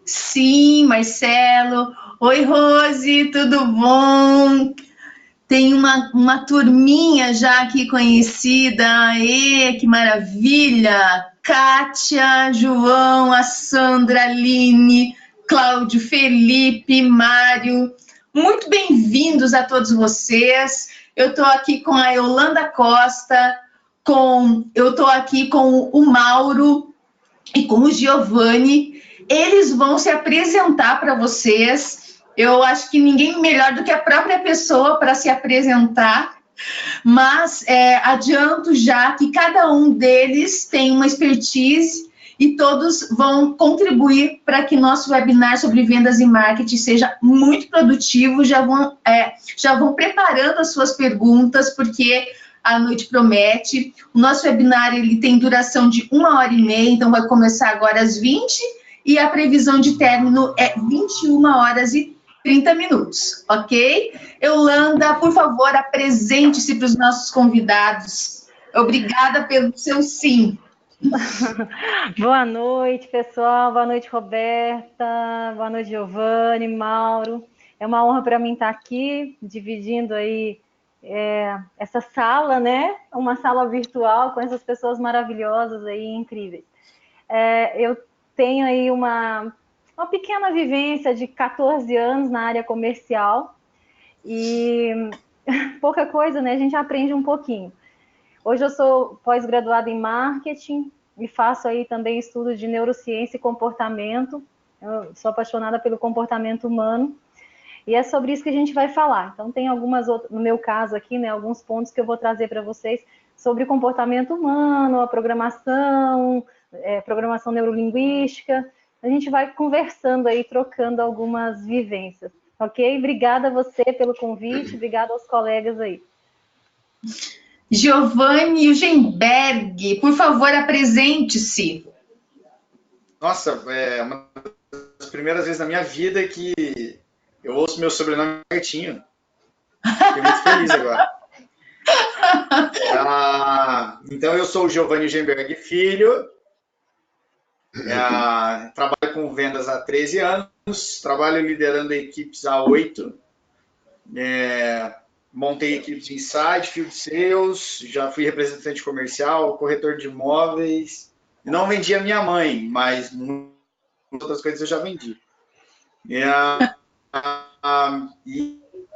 Sim, Marcelo. Oi, Rose, tudo bom? Tem uma turminha já aqui conhecida. Que maravilha! Kátia, João, a Sandra, a Aline, Cláudio, Felipe, Mário. Muito bem-vindos a todos vocês. Eu estou aqui com a Yolanda Costa, eu estou aqui com o Mauro e com o Giovanni. Eles vão se apresentar para vocês. Eu acho que ninguém melhor do que a própria pessoa para se apresentar, mas adianto já que cada um deles tem uma expertise e todos vão contribuir para que nosso webinar sobre vendas e marketing seja muito produtivo. Já vão preparando as suas perguntas, porque a noite promete. O nosso webinar ele tem duração de 1h30, então vai começar agora às 20 e a previsão de término é 21h30, ok? Yolanda, por favor, apresente-se para os nossos convidados. Obrigada pelo seu sim. Boa noite, pessoal. Boa noite, Roberta. Boa noite, Giovanni, Mauro. É uma honra para mim estar aqui, dividindo aí essa sala, né? Uma sala virtual com essas pessoas maravilhosas aí, incríveis. Eu tenho aí uma pequena vivência de 14 anos na área comercial e pouca coisa, né? A gente aprende um pouquinho. Hoje eu sou pós-graduada em marketing e faço aí também estudo de neurociência e comportamento. Eu sou apaixonada pelo comportamento humano e é sobre isso que a gente vai falar. Então tem algumas outras, no meu caso aqui, né, alguns pontos que eu vou trazer para vocês sobre comportamento humano, a programação, programação neurolinguística. A gente vai conversando aí, trocando algumas vivências, ok? Obrigada a você pelo convite, obrigada aos colegas aí. Giovanni Hugenberg, por favor, apresente-se. Nossa, é uma das primeiras vezes na minha vida que eu ouço meu sobrenome certinho. Fiquei muito feliz agora. Então, eu sou o Giovanni Hugenberg Filho, trabalho com vendas há 13 anos, trabalho liderando equipes há 8, montei equipes de insight, field sales, já fui representante comercial, corretor de imóveis, não vendi a minha mãe, mas muitas outras coisas eu já vendi.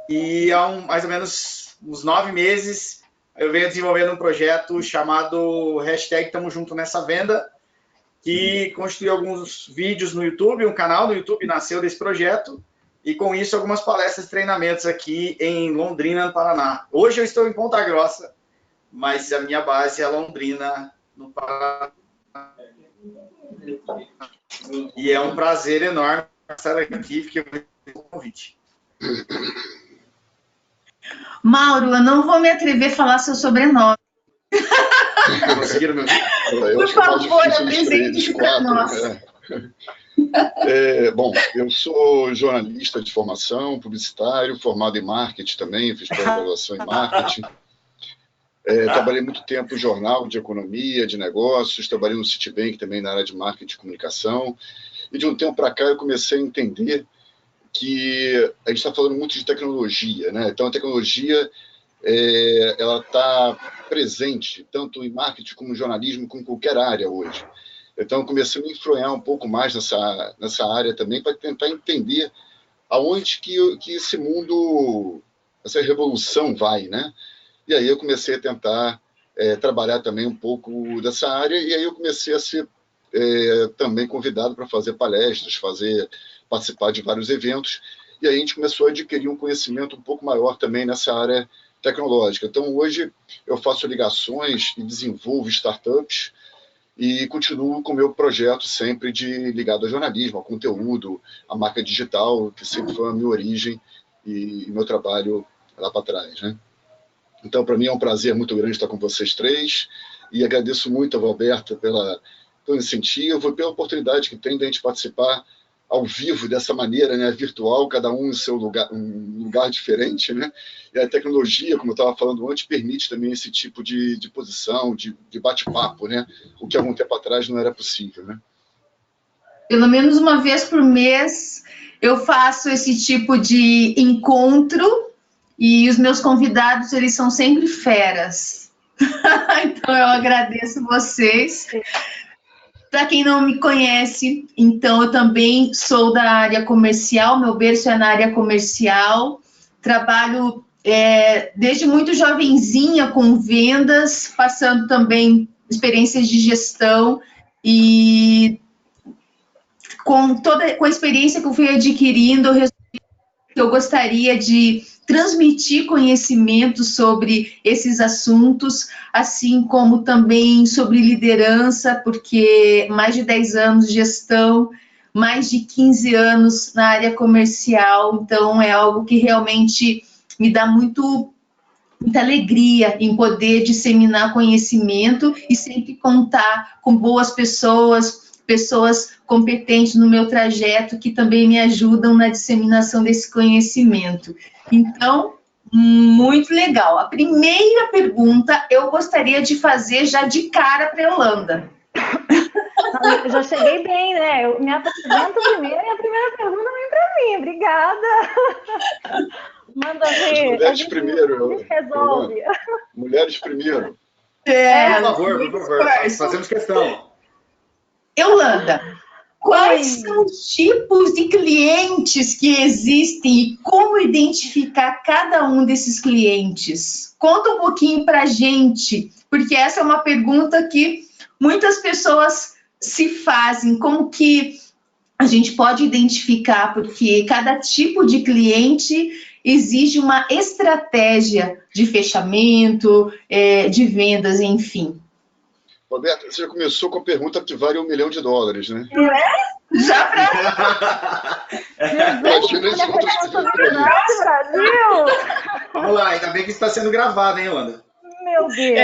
E há mais ou menos uns 9 meses eu venho desenvolvendo um projeto chamado hashtag Tamo Junto Nessa Venda, que constituiu alguns vídeos no YouTube, um canal no YouTube nasceu desse projeto, e com isso algumas palestras e treinamentos aqui em Londrina, no Paraná. Hoje eu estou em Ponta Grossa, mas a minha base é Londrina, no Paraná. E é um prazer enorme estar aqui, fiquei muito com o convite. Mauro, eu não vou me atrever a falar seu sobrenome. Conseguiram meu Por favor, apresente-se para nós. Bom, eu sou jornalista de formação, publicitário, formado em marketing também, fiz pós-graduação em marketing. Trabalhei muito tempo em jornal de economia, de negócios, trabalhei no Citibank também na área de marketing e comunicação. E de um tempo para cá eu comecei a entender que a gente está falando muito de tecnologia, né? Então a tecnologia ela está presente tanto em marketing como em jornalismo, como em qualquer área hoje. Então eu comecei a me influenciar um pouco mais nessa área também para tentar entender aonde que esse mundo, essa revolução vai, né? E aí eu comecei a tentar trabalhar também um pouco dessa área, e aí eu comecei a ser também convidado para fazer palestras, participar de vários eventos, e aí a gente começou a adquirir um conhecimento um pouco maior também nessa área tecnológica. Então hoje eu faço ligações e desenvolvo startups, e continuo com o meu projeto sempre ligado ao jornalismo, ao conteúdo, à marca digital, que sempre foi a minha origem e meu trabalho lá para trás, né? Então, para mim é um prazer muito grande estar com vocês três e agradeço muito a Roberta pelo incentivo e pela oportunidade que tem de a gente participar ao vivo dessa maneira, né, virtual, cada um em seu lugar, um lugar diferente, né? E a tecnologia, como eu estava falando antes, permite também esse tipo de posição, de bate-papo, né? O que há algum tempo atrás não era possível, né? Pelo menos uma vez por mês eu faço esse tipo de encontro e os meus convidados, eles são sempre feras. Então eu agradeço vocês. Para quem não me conhece, então eu também sou da área comercial, meu berço é na área comercial, trabalho desde muito jovenzinha com vendas, passando também experiências de gestão e com a experiência que eu fui adquirindo, eu gostaria de transmitir conhecimento sobre esses assuntos, assim como também sobre liderança, porque mais de 10 anos de gestão, mais de 15 anos na área comercial, então é algo que realmente me dá muita alegria em poder disseminar conhecimento e sempre contar com boas pessoas, pessoas competentes no meu trajeto que também me ajudam na disseminação desse conhecimento. Então, muito legal. A primeira pergunta eu gostaria de fazer já de cara para a Yolanda. Eu já cheguei bem, né? Eu me apresento primeiro e a primeira pergunta vem para mim. Obrigada. Manda ver. Mulheres primeiro. A gente resolve. Mulheres primeiro. Por favor, fazemos questão. Yolanda, quais são os tipos de clientes que existem e como identificar cada um desses clientes? Conta um pouquinho para a gente, porque essa é uma pergunta que muitas pessoas se fazem. Como que a gente pode identificar? Porque cada tipo de cliente exige uma estratégia de fechamento, de vendas, enfim. Roberta, você já começou com a pergunta que vale $1 milhão, né? Não é? Já para... Imagina esse outro Brasil! Vamos lá, ainda bem que está sendo gravado, hein, Yolanda? Meu Deus!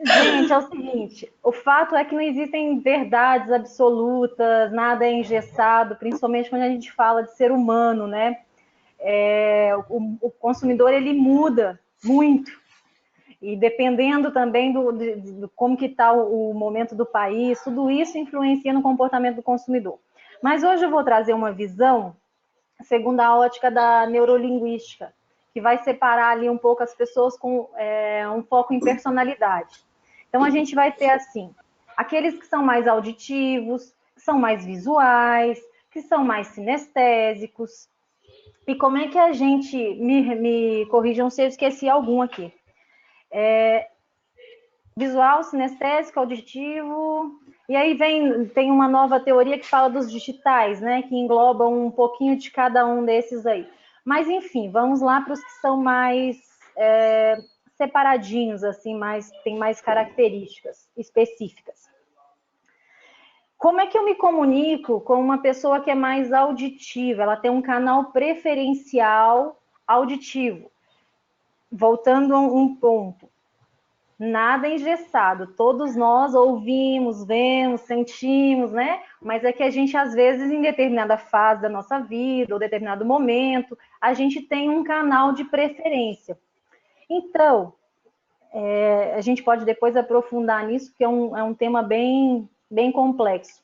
Gente, é o seguinte, o fato é que não existem verdades absolutas, nada é engessado, principalmente quando a gente fala de ser humano, né? O consumidor, ele muda muito. E dependendo também do como que está o momento do país, tudo isso influencia no comportamento do consumidor. Mas hoje eu vou trazer uma visão segundo a ótica da neurolinguística, que vai separar ali um pouco as pessoas com um foco em personalidade. Então, a gente vai ter, assim, aqueles que são mais auditivos, que são mais visuais, que são mais sinestésicos. E como é que a gente... Me corrijam se eu esqueci algum aqui. Visual, sinestésico, auditivo, e aí tem uma nova teoria que fala dos digitais, né, que englobam um pouquinho de cada um desses aí. Mas, enfim, vamos lá para os que são mais separadinhos, assim, tem mais características específicas. Como é que eu me comunico com uma pessoa que é mais auditiva? Ela tem um canal preferencial auditivo. Voltando a um ponto. Nada engessado, todos nós ouvimos, vemos, sentimos, né? Mas é que a gente, às vezes, em determinada fase da nossa vida, ou determinado momento, a gente tem um canal de preferência. Então, a gente pode depois aprofundar nisso, porque é um tema bem complexo.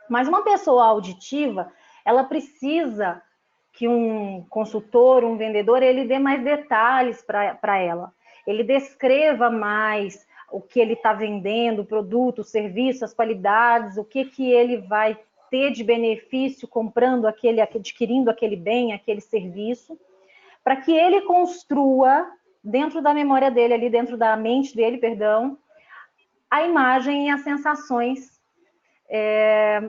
Mas uma pessoa auditiva, ela precisa que um consultor, um vendedor, ele dê mais detalhes para ela. Ele descreva mais o que ele está vendendo, o produto, o serviço, as qualidades, o que ele vai ter de benefício comprando adquirindo aquele bem, aquele serviço, para que ele construa dentro da memória dele, ali dentro da mente dele, perdão, a imagem e as sensações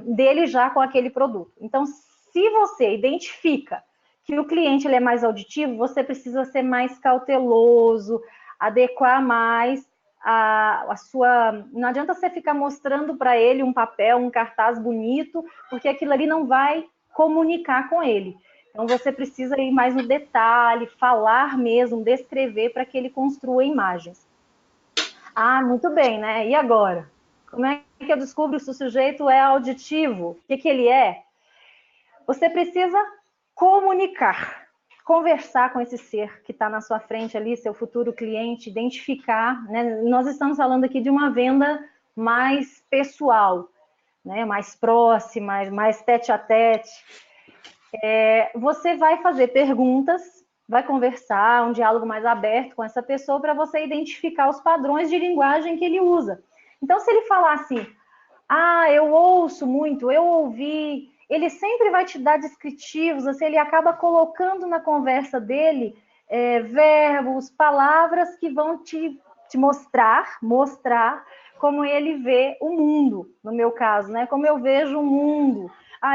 dele já com aquele produto. Então, se você identifica que o cliente ele é mais auditivo, você precisa ser mais cauteloso, adequar mais a sua... Não adianta você ficar mostrando para ele um papel, um cartaz bonito, porque aquilo ali não vai comunicar com ele. Então, você precisa ir mais no detalhe, falar mesmo, descrever para que ele construa imagens. Ah, muito bem, né? E agora? Como é que eu descubro se o sujeito é auditivo? O que ele é? Você precisa comunicar, conversar com esse ser que está na sua frente ali, seu futuro cliente, identificar, né? Nós estamos falando aqui de uma venda mais pessoal, né? Mais próxima, mais tete a tete. Você vai fazer perguntas, vai conversar, um diálogo mais aberto com essa pessoa para você identificar os padrões de linguagem que ele usa. Então, se ele falar assim, eu ouço muito, eu ouvi, ele sempre vai te dar descritivos, assim, ele acaba colocando na conversa dele verbos, palavras que vão te mostrar como ele vê o mundo, no meu caso, né? Como eu vejo o mundo.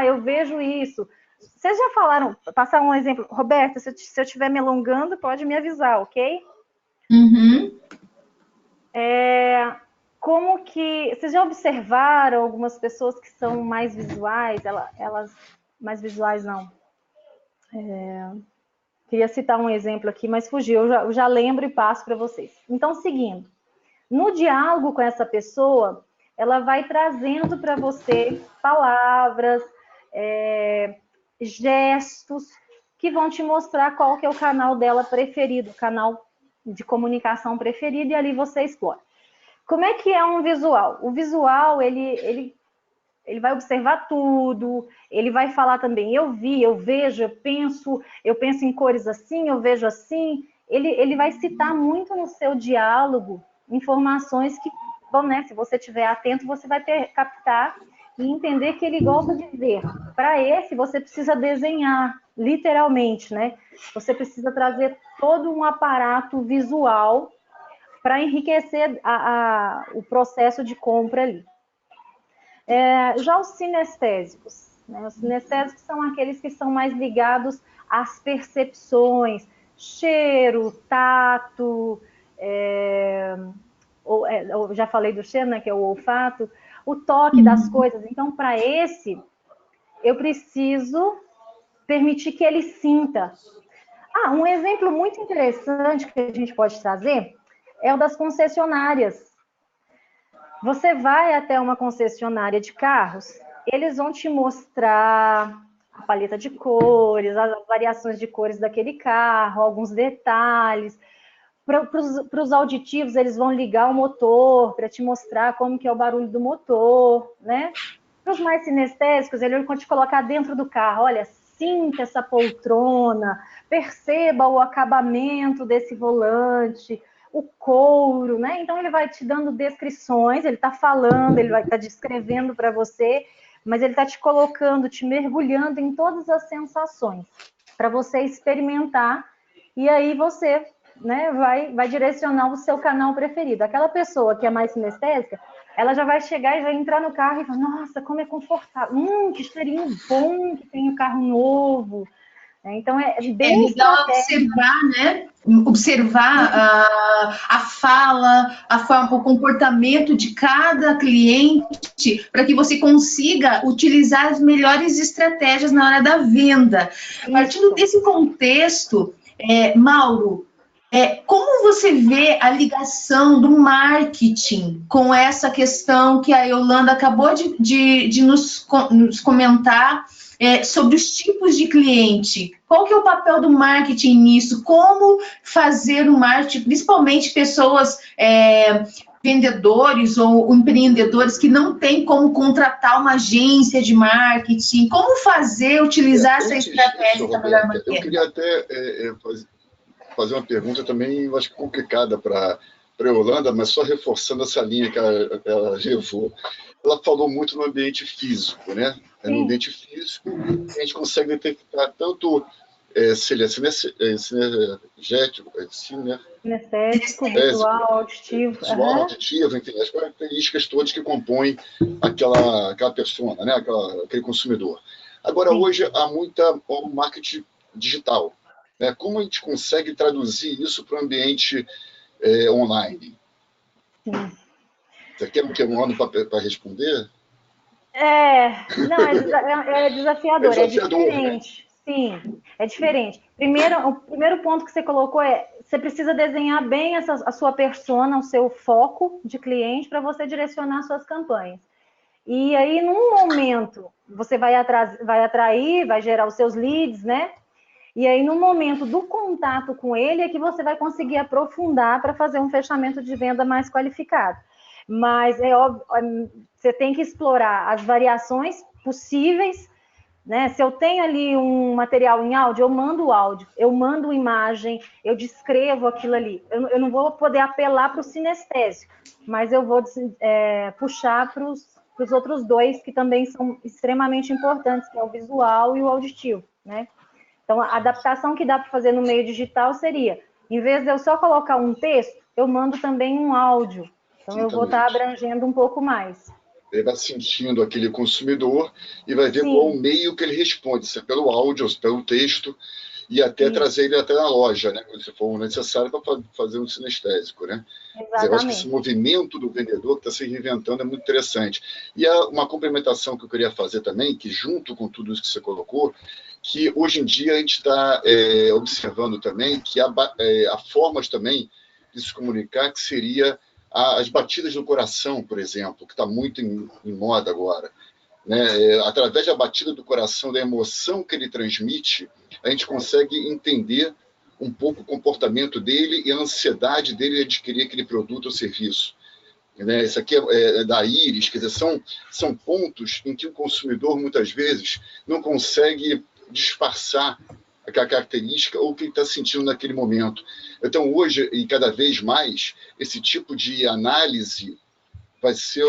Eu vejo isso. Vocês já falaram, passar um exemplo. Roberta, se eu estiver me alongando, pode me avisar, ok? Uhum. Como que... Vocês já observaram algumas pessoas que são mais visuais? Elas mais visuais, não. Queria citar um exemplo aqui, mas fugiu. Eu já lembro e passo para vocês. Então, seguindo. No diálogo com essa pessoa, ela vai trazendo para você palavras, gestos, que vão te mostrar qual que é o canal dela preferido, o canal de comunicação preferido, e ali você explora. Como é que é um visual? O visual, ele vai observar tudo, ele vai falar também, eu vi, eu vejo, eu penso em cores assim, eu vejo assim. Ele vai citar muito no seu diálogo informações que, bom, né, se você estiver atento, você vai captar e entender que ele gosta de ver. Para esse, você precisa desenhar, literalmente, né? Você precisa trazer todo um aparato visual para enriquecer o processo de compra ali. Já os sinestésicos, né? Os sinestésicos são aqueles que são mais ligados às percepções, cheiro, tato, eu já falei do cheiro, né, que é o olfato, o toque das coisas. Então, para esse, eu preciso permitir que ele sinta. Um exemplo muito interessante que a gente pode trazer é o das concessionárias. Você vai até uma concessionária de carros, eles vão te mostrar a paleta de cores, as variações de cores daquele carro, alguns detalhes. Para os auditivos, eles vão ligar o motor para te mostrar como que é o barulho do motor, né? Para os mais sinestésicos, ele vai te colocar dentro do carro. Olha, sinta essa poltrona, perceba o acabamento desse volante, o couro, né? Então, ele vai te dando descrições, ele está falando, ele vai estar descrevendo para você, mas ele está te colocando, te mergulhando em todas as sensações, para você experimentar, e aí você, né, vai direcionar o seu canal preferido. Aquela pessoa que é mais sinestésica, ela já vai chegar e vai entrar no carro e falar, nossa, como é confortável, que cheirinho bom que tem o carro novo. Então, é bem legal observar, né? Observar a fala, a forma, o comportamento de cada cliente, para que você consiga utilizar as melhores estratégias na hora da venda. Partindo desse contexto, Mauro, como você vê a ligação do marketing com essa questão que a Yolanda acabou de nos comentar sobre os tipos de cliente? Qual que é o papel do marketing nisso? Como fazer o marketing, principalmente pessoas vendedores ou empreendedores que não têm como contratar uma agência de marketing? Como utilizar essa estratégia da melhor maneira? Eu queria até fazer uma pergunta também, eu acho complicada para a Yolanda, mas só reforçando essa linha que ela levou. Ela falou muito no ambiente físico, né? No ambiente físico, a gente consegue detectar tanto se ele é sinestésico, visual, auditivo. Visual, auditivo, enfim, as características todas que compõem aquela persona, né? Aquele consumidor. Agora, hoje, há o marketing digital. Né? Como a gente consegue traduzir isso para o ambiente online? Você quer um ano para responder? Não, é desafiador, é diferente. Né? Sim, é diferente. O primeiro ponto que você colocou você precisa desenhar bem a sua persona, o seu foco de cliente para você direcionar suas campanhas. E aí, num momento, você vai atrair, vai gerar os seus leads, né? E aí, no momento do contato com ele, é que você vai conseguir aprofundar para fazer um fechamento de venda mais qualificado. Mas é óbvio, você tem que explorar as variações possíveis, né? Se eu tenho ali um material em áudio, eu mando o áudio, eu mando imagem, eu descrevo aquilo ali. Eu não vou poder apelar para o sinestésico, mas eu vou puxar para os outros dois que também são extremamente importantes, que é o visual e o auditivo, né? Então, a adaptação que dá para fazer no meio digital seria, em vez de eu só colocar um texto, eu mando também um áudio. Então, eu vou estar abrangendo um pouco mais. Ele vai sentindo aquele consumidor e vai ver qual o meio que ele responde, se é pelo áudio ou se é pelo texto, e até trazer ele até na loja, né? Se for necessário para fazer um sinestésico, né? Exatamente. Eu acho que esse movimento do vendedor que está se reinventando é muito interessante. E há uma complementação que eu queria fazer também, que junto com tudo isso que você colocou, que hoje em dia a gente está observando também que há formas também de se comunicar, que seria as batidas do coração, por exemplo, que está muito em moda agora. Né? Através da batida do coração, da emoção que ele transmite, a gente consegue entender um pouco o comportamento dele e a ansiedade dele de adquirir aquele produto ou serviço. Né? Isso aqui é da íris, quer dizer, são pontos em que o consumidor, muitas vezes, não consegue disfarçar aquela característica ou o que ele está sentindo naquele momento. Então, hoje, e cada vez mais, esse tipo de análise vai ser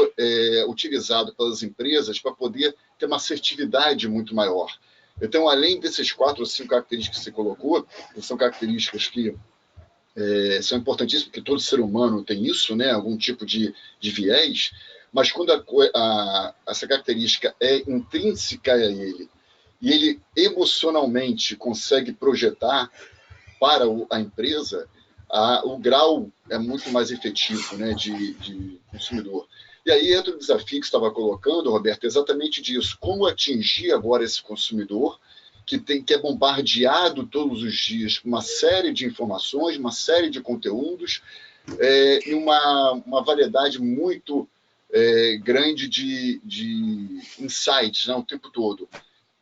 utilizado pelas empresas para poder ter uma assertividade muito maior. Então, além desses 4 ou 5 características que você colocou, que são características que são importantíssimas, porque todo ser humano tem isso, né? Algum tipo de viés, mas quando essa característica é intrínseca a ele, e ele emocionalmente consegue projetar para a empresa, o grau é muito mais efetivo, né, de consumidor. E aí entra o desafio que você estava colocando, Roberto, exatamente disso. Como atingir agora esse consumidor que é bombardeado todos os dias com uma série de informações, uma série de conteúdos, e uma variedade muito grande de insights, né, o tempo todo.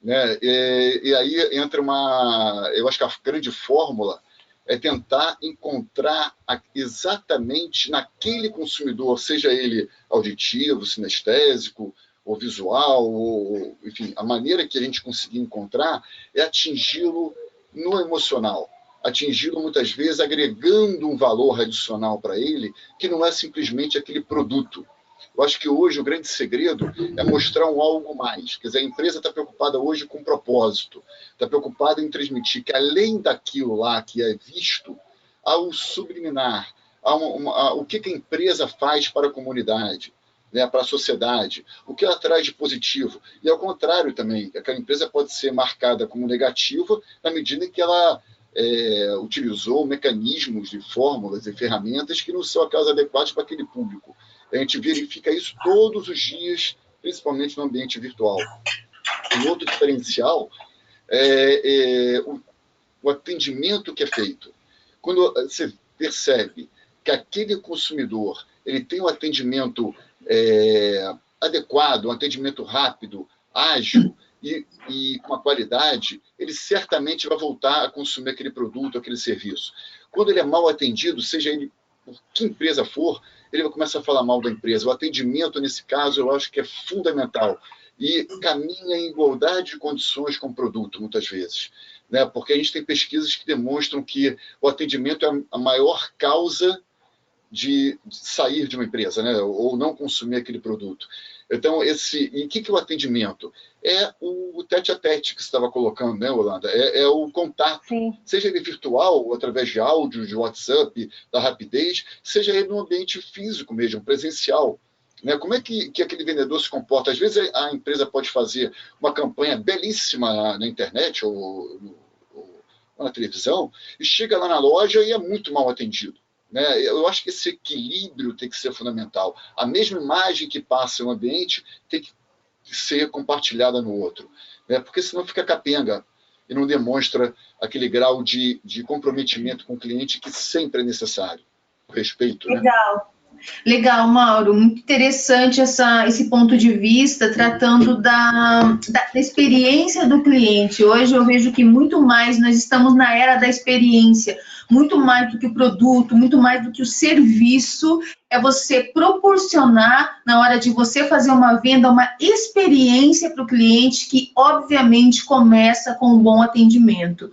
Né? E aí entra eu acho que a grande fórmula é tentar encontrar exatamente naquele consumidor, seja ele auditivo, sinestésico, ou visual, ou, enfim, a maneira que a gente conseguir encontrar é atingi-lo no emocional, atingi-lo muitas vezes agregando um valor adicional para ele, que não é simplesmente aquele produto. Eu acho que hoje o grande segredo é mostrar algo mais. Quer dizer, a empresa está preocupada hoje com propósito, está preocupada em transmitir que, além daquilo lá que é visto, há o subliminar, o que a empresa faz para a comunidade, né, para a sociedade, o que ela traz de positivo. E ao contrário também, aquela empresa pode ser marcada como negativa na medida em que ela utilizou mecanismos de fórmulas e ferramentas que não são aquelas adequadas para aquele público. A gente verifica isso todos os dias, principalmente no ambiente virtual. Um outro diferencial é o atendimento que é feito. Quando você percebe que aquele consumidor ele tem um atendimento adequado, um atendimento rápido, ágil e com a qualidade, ele certamente vai voltar a consumir aquele produto, aquele serviço. Quando ele é mal atendido, seja ele por que empresa for, ele vai começar a falar mal da empresa. O atendimento, nesse caso, eu acho que é fundamental. E caminha em igualdade de condições com o produto, muitas vezes. Né? Porque a gente tem pesquisas que demonstram que o atendimento é a maior causa de sair de uma empresa, né? Ou não consumir aquele produto. Então, e o que é o atendimento? É o tete-a-tete que você estava colocando, né, Holanda? É o contato, sim. Seja ele virtual, ou através de áudio, de WhatsApp, da rapidez, seja ele no ambiente físico mesmo, presencial. Né? Como é que aquele vendedor se comporta? Às vezes a empresa pode fazer uma campanha belíssima na internet ou na televisão e chega lá na loja e é muito mal atendido. Né? Eu acho que esse equilíbrio tem que ser fundamental. A mesma imagem que passa em um ambiente tem que ser compartilhada no outro. Né? Porque senão fica capenga e não demonstra aquele grau de comprometimento com o cliente que sempre é necessário. O respeito. Legal. Né? Legal, Mauro. Muito interessante esse ponto de vista, tratando da experiência do cliente. Hoje eu vejo que muito mais nós estamos na era da experiência. Muito mais do que o produto, muito mais do que o serviço, é você proporcionar, na hora de você fazer uma venda, uma experiência para o cliente que, obviamente, começa com um bom atendimento.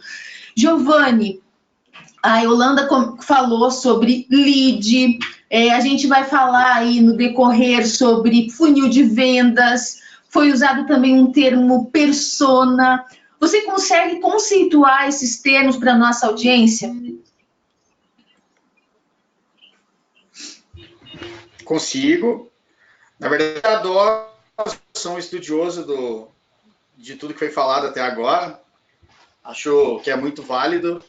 Giovanni, a Yolanda falou sobre lead, a gente vai falar aí no decorrer sobre funil de vendas, foi usado também um termo persona. Você consegue conceituar esses termos para a nossa audiência? Consigo. Na verdade, eu adoro, sou um estudioso de tudo que foi falado até agora. Acho que é muito válido.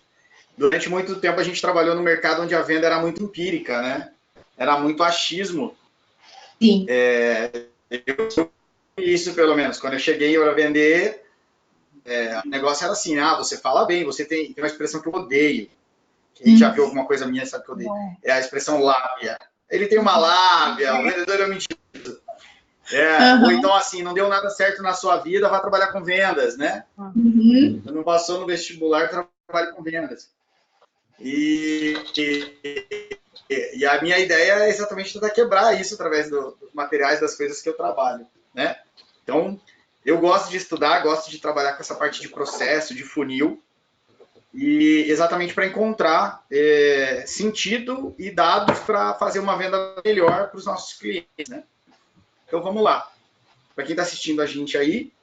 Durante muito tempo a gente trabalhou no mercado onde a venda era muito empírica, né? Era muito achismo. Sim. Isso, pelo menos. Quando eu cheguei para vender, o negócio era assim, você fala bem, você tem uma expressão que eu odeio. Quem já viu alguma coisa minha sabe que eu odeio. É a expressão lábia. Ele tem uma lábia, o vendedor é mentiroso. Ou então, assim, não deu nada certo na sua vida, vai trabalhar com vendas, né? Não passou no vestibular, trabalha com vendas. E a minha ideia é exatamente tentar quebrar isso através dos materiais, das coisas que eu trabalho, né? Então, eu gosto de estudar, gosto de trabalhar com essa parte de processo, de funil, e exatamente para encontrar sentido e dados para fazer uma venda melhor para os nossos clientes, né? Então, vamos lá. Para quem está assistindo a gente aí,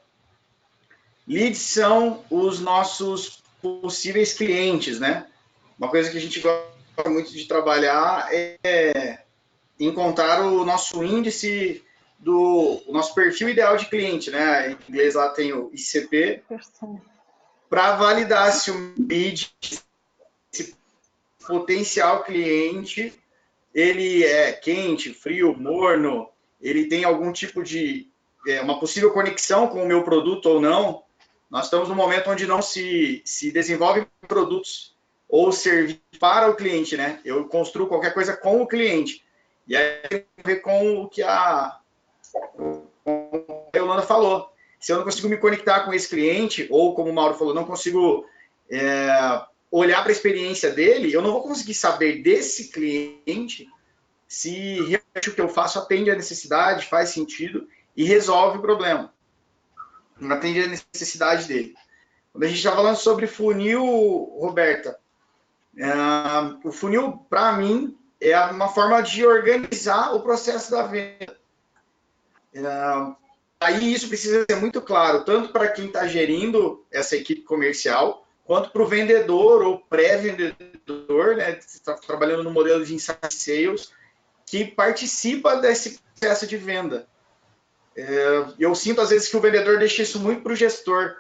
leads são os nossos possíveis clientes, né? Uma coisa que a gente gosta muito de trabalhar é encontrar o nosso índice o nosso perfil ideal de cliente, né? Em inglês lá tem o ICP, para validar se o lead, esse potencial cliente, ele é quente, frio, morno, ele tem algum tipo de uma possível conexão com o meu produto ou não. Nós estamos num momento onde não se desenvolve produtos ou serviços para o cliente, né? Eu construo qualquer coisa com o cliente. E aí tem a ver com o que a Yolanda falou. Se eu não consigo me conectar com esse cliente, ou como o Mauro falou, não consigo olhar para a experiência dele, eu não vou conseguir saber desse cliente se realmente o que eu faço atende a necessidade, faz sentido e resolve o problema. Não atende a necessidade dele. Quando a gente está falando sobre funil, Roberta, o funil, para mim, é uma forma de organizar o processo da venda. Aí isso precisa ser muito claro, tanto para quem está gerindo essa equipe comercial, quanto para o vendedor ou pré-vendedor, né, que está trabalhando no modelo de inside sales, que participa desse processo de venda. Eu sinto, às vezes, que o vendedor deixa isso muito para o gestor.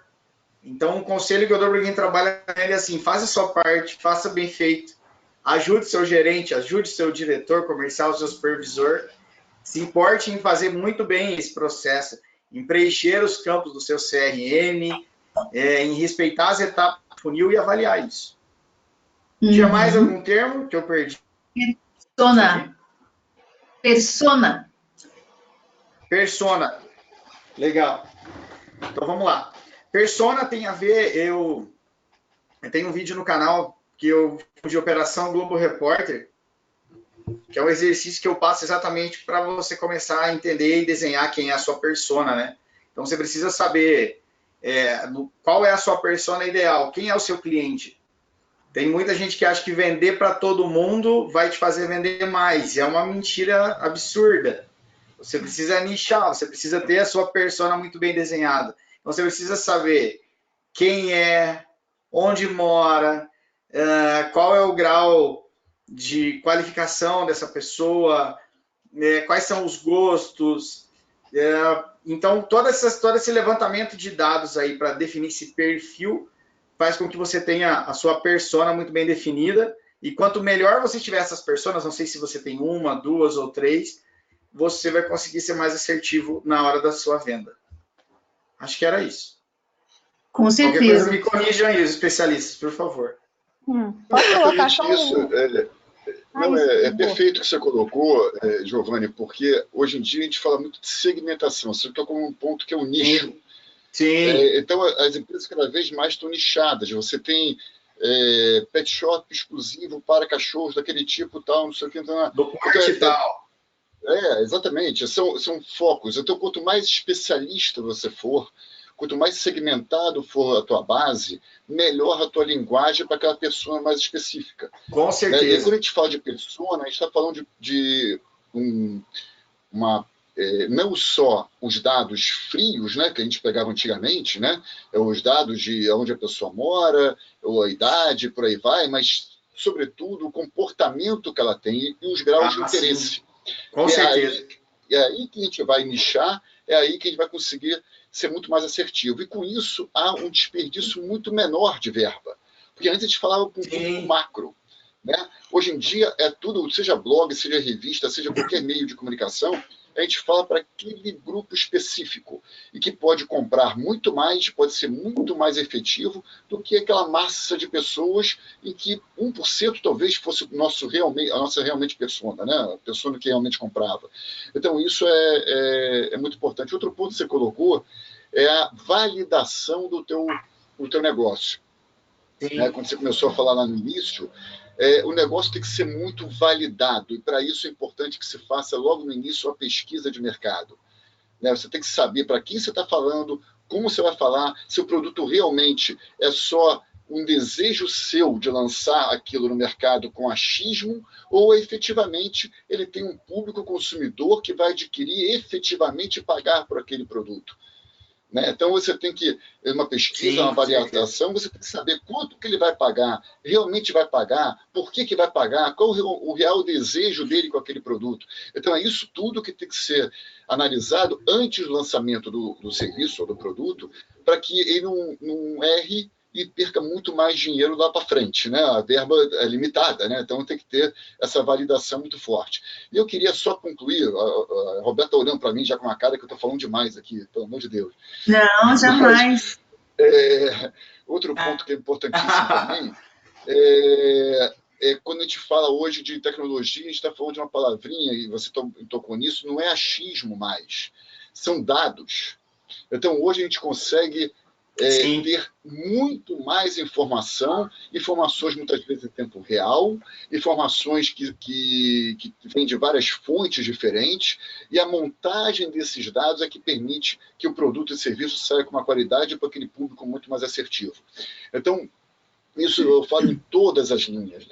Então, o conselho que eu dou para quem trabalha com ele é assim, faça a sua parte, faça bem feito, ajude seu gerente, ajude seu diretor comercial, seu supervisor, se importe em fazer muito bem esse processo, em preencher os campos do seu CRM, em respeitar as etapas do funil e avaliar isso. Tinha mais algum termo que eu perdi? Persona. Legal. Então, vamos lá. Persona tem a ver, eu tenho um vídeo no canal que eu fiz de Operação Globo Repórter, que é um exercício que eu passo exatamente para você começar a entender e desenhar quem é a sua persona, né? Então, você precisa saber qual é a sua persona ideal, quem é o seu cliente. Tem muita gente que acha que vender para todo mundo vai te fazer vender mais, e é uma mentira absurda. Você precisa nichar, você precisa ter a sua persona muito bem desenhada. Então, você precisa saber quem é, onde mora, qual é o grau de qualificação dessa pessoa, quais são os gostos. Então, todo esse levantamento de dados aí para definir esse perfil faz com que você tenha a sua persona muito bem definida. E quanto melhor você tiver essas personas, não sei se você tem uma, duas ou três, você vai conseguir ser mais assertivo na hora da sua venda. Acho que era isso. Com certeza. Qualquer coisa me corrijam aí, os especialistas, por favor. Pode colocar só isso. É perfeito o que você colocou, Giovanni, porque hoje em dia a gente fala muito de segmentação. Você tocou um ponto que é o nicho. Sim. Então, as empresas cada vez mais estão nichadas. Você tem pet shop exclusivo para cachorros daquele tipo, tal, não sei o que. Então, Do porte tal. Exatamente, são focos. Então, quanto mais especialista você for, quanto mais segmentado for a tua base, melhor a tua linguagem para aquela persona mais específica. Com certeza. E quando a gente fala de persona, a gente está falando de não só os dados frios, né, que a gente pegava antigamente, né, os dados de onde a pessoa mora, ou a idade, por aí vai, mas, sobretudo, o comportamento que ela tem e os graus de interesse. Sim. Com certeza. É aí que a gente vai nichar, é aí que a gente vai conseguir ser muito mais assertivo. E com isso há um desperdício muito menor de verba. Porque antes a gente falava com um público macro. Né? Hoje em dia é tudo, seja blog, seja revista, seja qualquer meio de comunicação, a gente fala para aquele grupo específico e que pode comprar muito mais, pode ser muito mais efetivo do que aquela massa de pessoas em que 1% talvez fosse a nossa realmente persona, né? A persona que realmente comprava. Então, isso é muito importante. Outro ponto que você colocou é a validação do teu negócio. Quando você começou a falar lá no início, o negócio tem que ser muito validado, e para isso é importante que se faça logo no início a pesquisa de mercado. Você tem que saber para quem você está falando, como você vai falar, se o produto realmente é só um desejo seu de lançar aquilo no mercado com achismo, ou efetivamente ele tem um público consumidor que vai adquirir efetivamente e pagar por aquele produto. Então, você tem que, uma pesquisa, uma avaliação, você tem que saber quanto que ele vai pagar, realmente vai pagar, por que vai pagar, qual o real desejo dele com aquele produto. Então, é isso tudo que tem que ser analisado antes do lançamento do serviço ou do produto, para que ele não erre e perca muito mais dinheiro lá para frente. A verba é limitada, então tem que ter essa validação muito forte. E eu queria só concluir, a Roberta está olhando para mim já com uma cara que eu estou falando demais aqui, pelo amor de Deus. Não, jamais. Outro ponto que é importantíssimo também quando a gente fala hoje de tecnologia, a gente está falando de uma palavrinha, e você tocou nisso, não é achismo mais, são dados. Então, hoje a gente consegue ter muito mais informações muitas vezes em tempo real, informações que vêm de várias fontes diferentes, e a montagem desses dados é que permite que o produto e serviço saia com uma qualidade para aquele público muito mais assertivo. Então, isso eu falo em todas as linhas,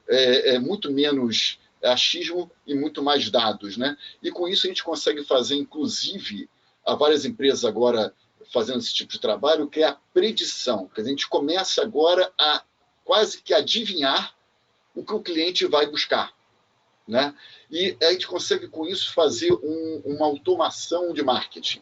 é muito menos achismo e muito mais dados, E com isso a gente consegue fazer, inclusive, há várias empresas agora fazendo esse tipo de trabalho, que é a predição. Quer dizer, a gente começa agora a quase que adivinhar o que o cliente vai buscar. E a gente consegue, com isso, fazer uma automação de marketing.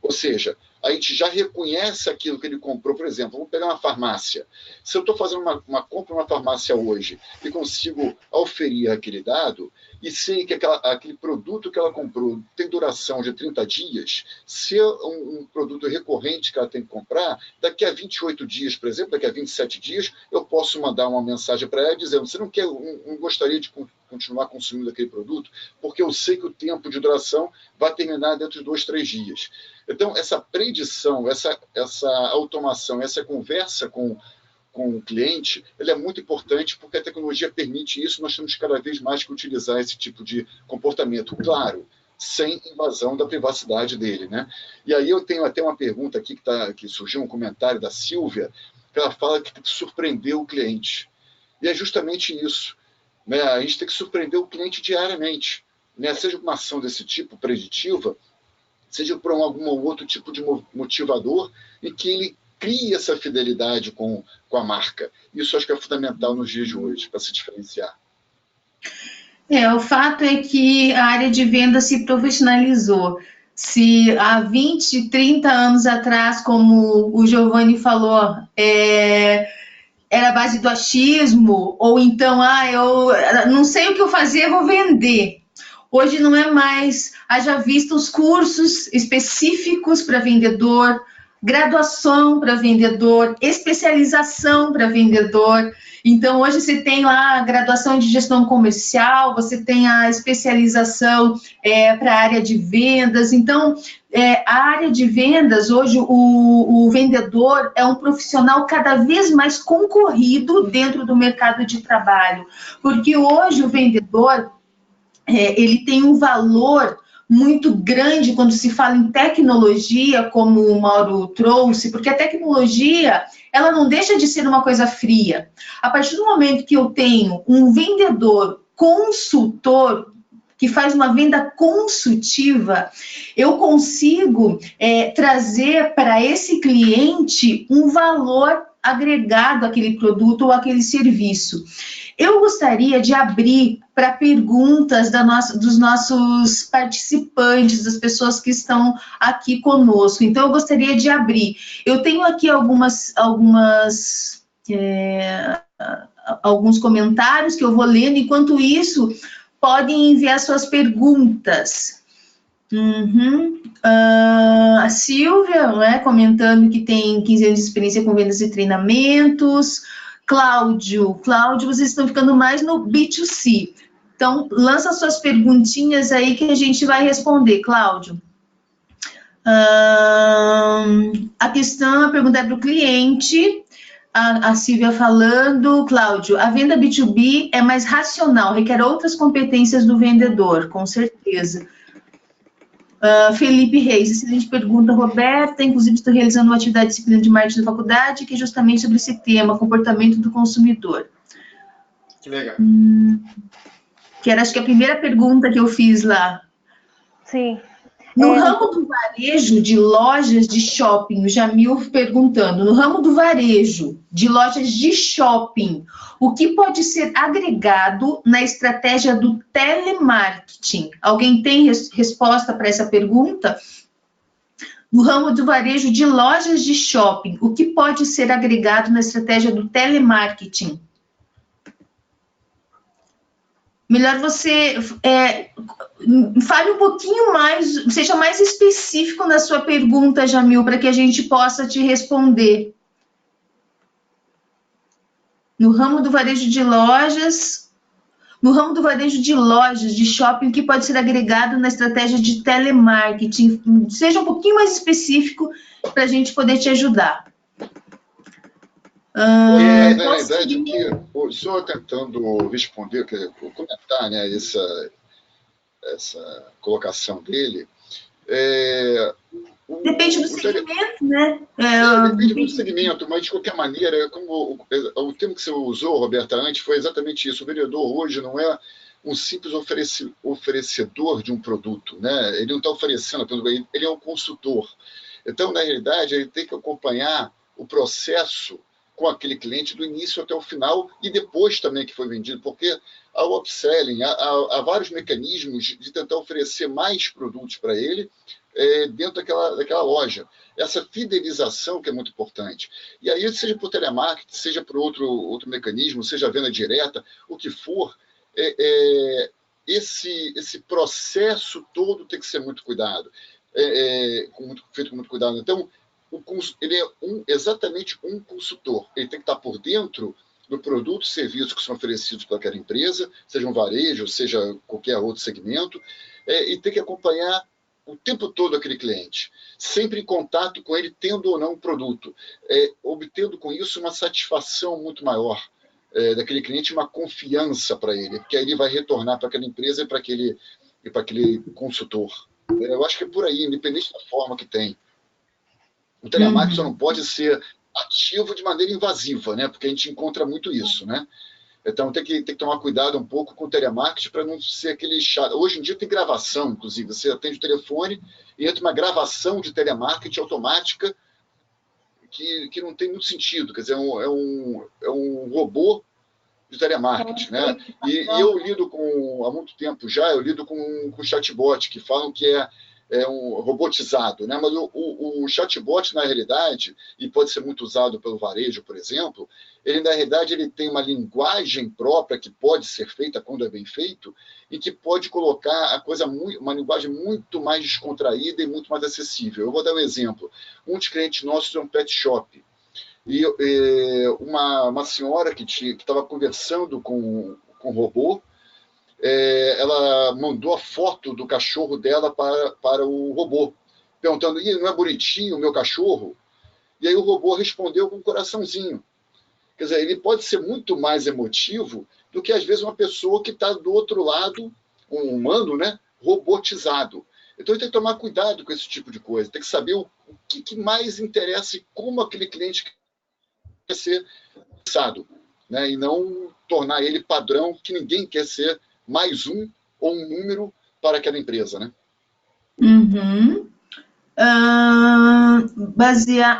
Ou seja, a gente já reconhece aquilo que ele comprou. Por exemplo, vamos pegar uma farmácia. Se eu estou fazendo uma compra em uma farmácia hoje e consigo auferir aquele dado e sei que aquele produto que ela comprou tem duração de 30 dias, se é um produto recorrente que ela tem que comprar, daqui a 28 dias, por exemplo, daqui a 27 dias, eu posso mandar uma mensagem para ela dizendo: você não gostaria de continuar consumindo aquele produto? Porque eu sei que o tempo de duração vai terminar dentro de 2, 3 dias. Então, essa predição, essa automação, essa conversa com o cliente, ela é muito importante porque a tecnologia permite isso. Nós temos cada vez mais que utilizar esse tipo de comportamento, claro, sem invasão da privacidade dele. E aí eu tenho até uma pergunta aqui que surgiu um comentário da Silvia, que ela fala que tem que surpreender o cliente. E é justamente isso. A gente tem que surpreender o cliente diariamente. Seja uma ação desse tipo, preditiva, seja por algum outro tipo de motivador, em que ele crie essa fidelidade com a marca. Isso acho que é fundamental nos dias de hoje, para se diferenciar. O fato é que a área de venda se profissionalizou. Se há 20, 30 anos atrás, como o Giovanni falou, era a base do achismo, ou então, eu não sei o que eu fazer, vou vender. Hoje não é mais. Haja visto os cursos específicos para vendedor, graduação para vendedor, especialização para vendedor. Então, hoje você tem lá a graduação de gestão comercial, você tem a especialização para a área de vendas. Então, a área de vendas, hoje, o vendedor é um profissional cada vez mais concorrido dentro do mercado de trabalho, porque hoje o vendedor, ele tem um valor muito grande quando se fala em tecnologia, como o Mauro trouxe, porque a tecnologia, ela não deixa de ser uma coisa fria. A partir do momento que eu tenho um vendedor consultor, que faz uma venda consultiva, eu consigo trazer para esse cliente um valor agregado àquele produto ou àquele serviço. Eu gostaria de abrir para perguntas dos nossos participantes, das pessoas que estão aqui conosco. Então, eu gostaria de abrir. Eu tenho aqui alguns comentários que eu vou lendo. Enquanto isso, podem enviar suas perguntas. A Silvia, né, comentando que tem 15 anos de experiência com vendas e treinamentos. Cláudio, vocês estão ficando mais no B2C. Então, lança suas perguntinhas aí que a gente vai responder, Cláudio. A pergunta é para o cliente. A Silvia falando, Cláudio, a venda B2B é mais racional, requer outras competências do vendedor, com certeza. Felipe Reis, excelente pergunta, Roberta. Inclusive, estou realizando uma atividade de disciplina de marketing da faculdade, que é justamente sobre esse tema, comportamento do consumidor. Que legal. Que era, acho que a primeira pergunta que eu fiz lá. Sim. No ramo do varejo de lojas de shopping, o Jamil perguntando, no ramo do varejo de lojas de shopping, o que pode ser agregado na estratégia do telemarketing? Alguém tem resposta para essa pergunta? No ramo do varejo de lojas de shopping, o que pode ser agregado na estratégia do telemarketing? Melhor você fale um pouquinho mais, seja mais específico na sua pergunta, Jamil, para que a gente possa te responder. No ramo do varejo de lojas de shopping, o que pode ser agregado na estratégia de telemarketing? Seja um pouquinho mais específico para a gente poder te ajudar. Na verdade, o senhor tentando responder, comentar, né, essa colocação dele, depende do segmento, né? Depende do segmento, mas de qualquer maneira, como o termo que você usou, Roberta, antes, foi exatamente isso. O vendedor hoje não é um simples oferecedor de um produto, né? Ele não está oferecendo, ele é um consultor. Então, na realidade, ele tem que acompanhar o processo com aquele cliente do início até o final e depois também que foi vendido, porque há o upselling, há vários mecanismos de tentar oferecer mais produtos para ele dentro daquela loja. Essa fidelização que é muito importante. E aí, seja por telemarketing, seja por outro mecanismo, seja venda direta, o que for, esse processo todo tem que ser muito cuidado, feito com muito cuidado. Então, ele é exatamente um consultor. Ele tem que estar por dentro do produto e serviço que são oferecidos por aquela empresa, seja um varejo, seja qualquer outro segmento, e tem que acompanhar o tempo todo aquele cliente, sempre em contato com ele, tendo ou não um produto, obtendo com isso uma satisfação muito maior daquele cliente, uma confiança para ele, porque aí ele vai retornar para aquela empresa e para aquele consultor. Eu acho que é por aí, independente da forma que tem. O telemarketing só não pode ser ativo de maneira invasiva, né? Porque a gente encontra muito isso, né? Então tem que tomar cuidado um pouco com o telemarketing para não ser aquele chato. Hoje em dia tem gravação, inclusive. Você atende o telefone e entra uma gravação de telemarketing automática que não tem muito sentido. Quer dizer, é um robô de telemarketing, né? E eu lido há muito tempo já, eu lido com chatbot, que falam que robotizado, né? Mas o chatbot, na realidade, e pode ser muito usado pelo varejo, por exemplo, ele, na realidade, ele tem uma linguagem própria que pode ser feita quando é bem feito e que pode colocar a coisa uma linguagem muito mais descontraída e muito mais acessível. Eu vou dar um exemplo. Um dos clientes nossos é um pet shop. E uma senhora que estava conversando com o robô, ela mandou a foto do cachorro dela para o robô, perguntando: não é bonitinho o meu cachorro? E aí o robô respondeu com um coraçãozinho. Quer dizer, ele pode ser muito mais emotivo do que, às vezes, uma pessoa que está do outro lado, um humano, né, robotizado. Então, ele tem que tomar cuidado com esse tipo de coisa, tem que saber o que mais interessa e como aquele cliente quer ser pensado, né, e não tornar ele padrão, que ninguém quer ser mais um ou um número para aquela empresa, né? Uhum.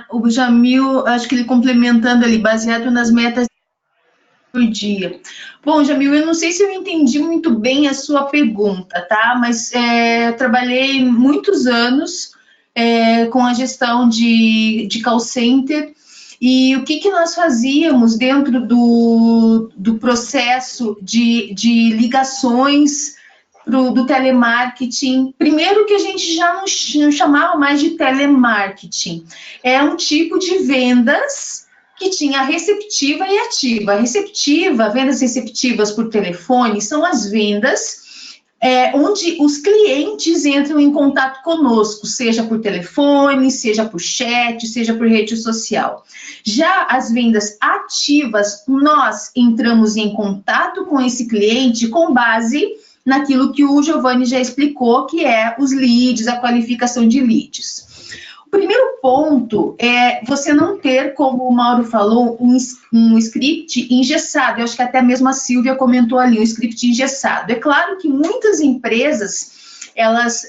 O Jamil, acho que ele complementando ali, baseado nas metas por dia. Bom, Jamil, eu não sei se eu entendi muito bem a sua pergunta, tá? Mas eu trabalhei muitos anos com a gestão de call center. E o que nós fazíamos dentro do processo de ligações do telemarketing? Primeiro que a gente já não chamava mais de telemarketing, é um tipo de vendas que tinha receptiva e ativa. Vendas receptivas por telefone são as vendas onde os clientes entram em contato conosco, seja por telefone, seja por chat, seja por rede social. Já as vendas ativas, nós entramos em contato com esse cliente com base naquilo que o Giovanni já explicou, que é os leads, a qualificação de leads. O primeiro ponto é você não ter, como o Mauro falou, um script engessado. Eu acho que até mesmo a Silvia comentou ali, um script engessado. É claro que muitas empresas, elas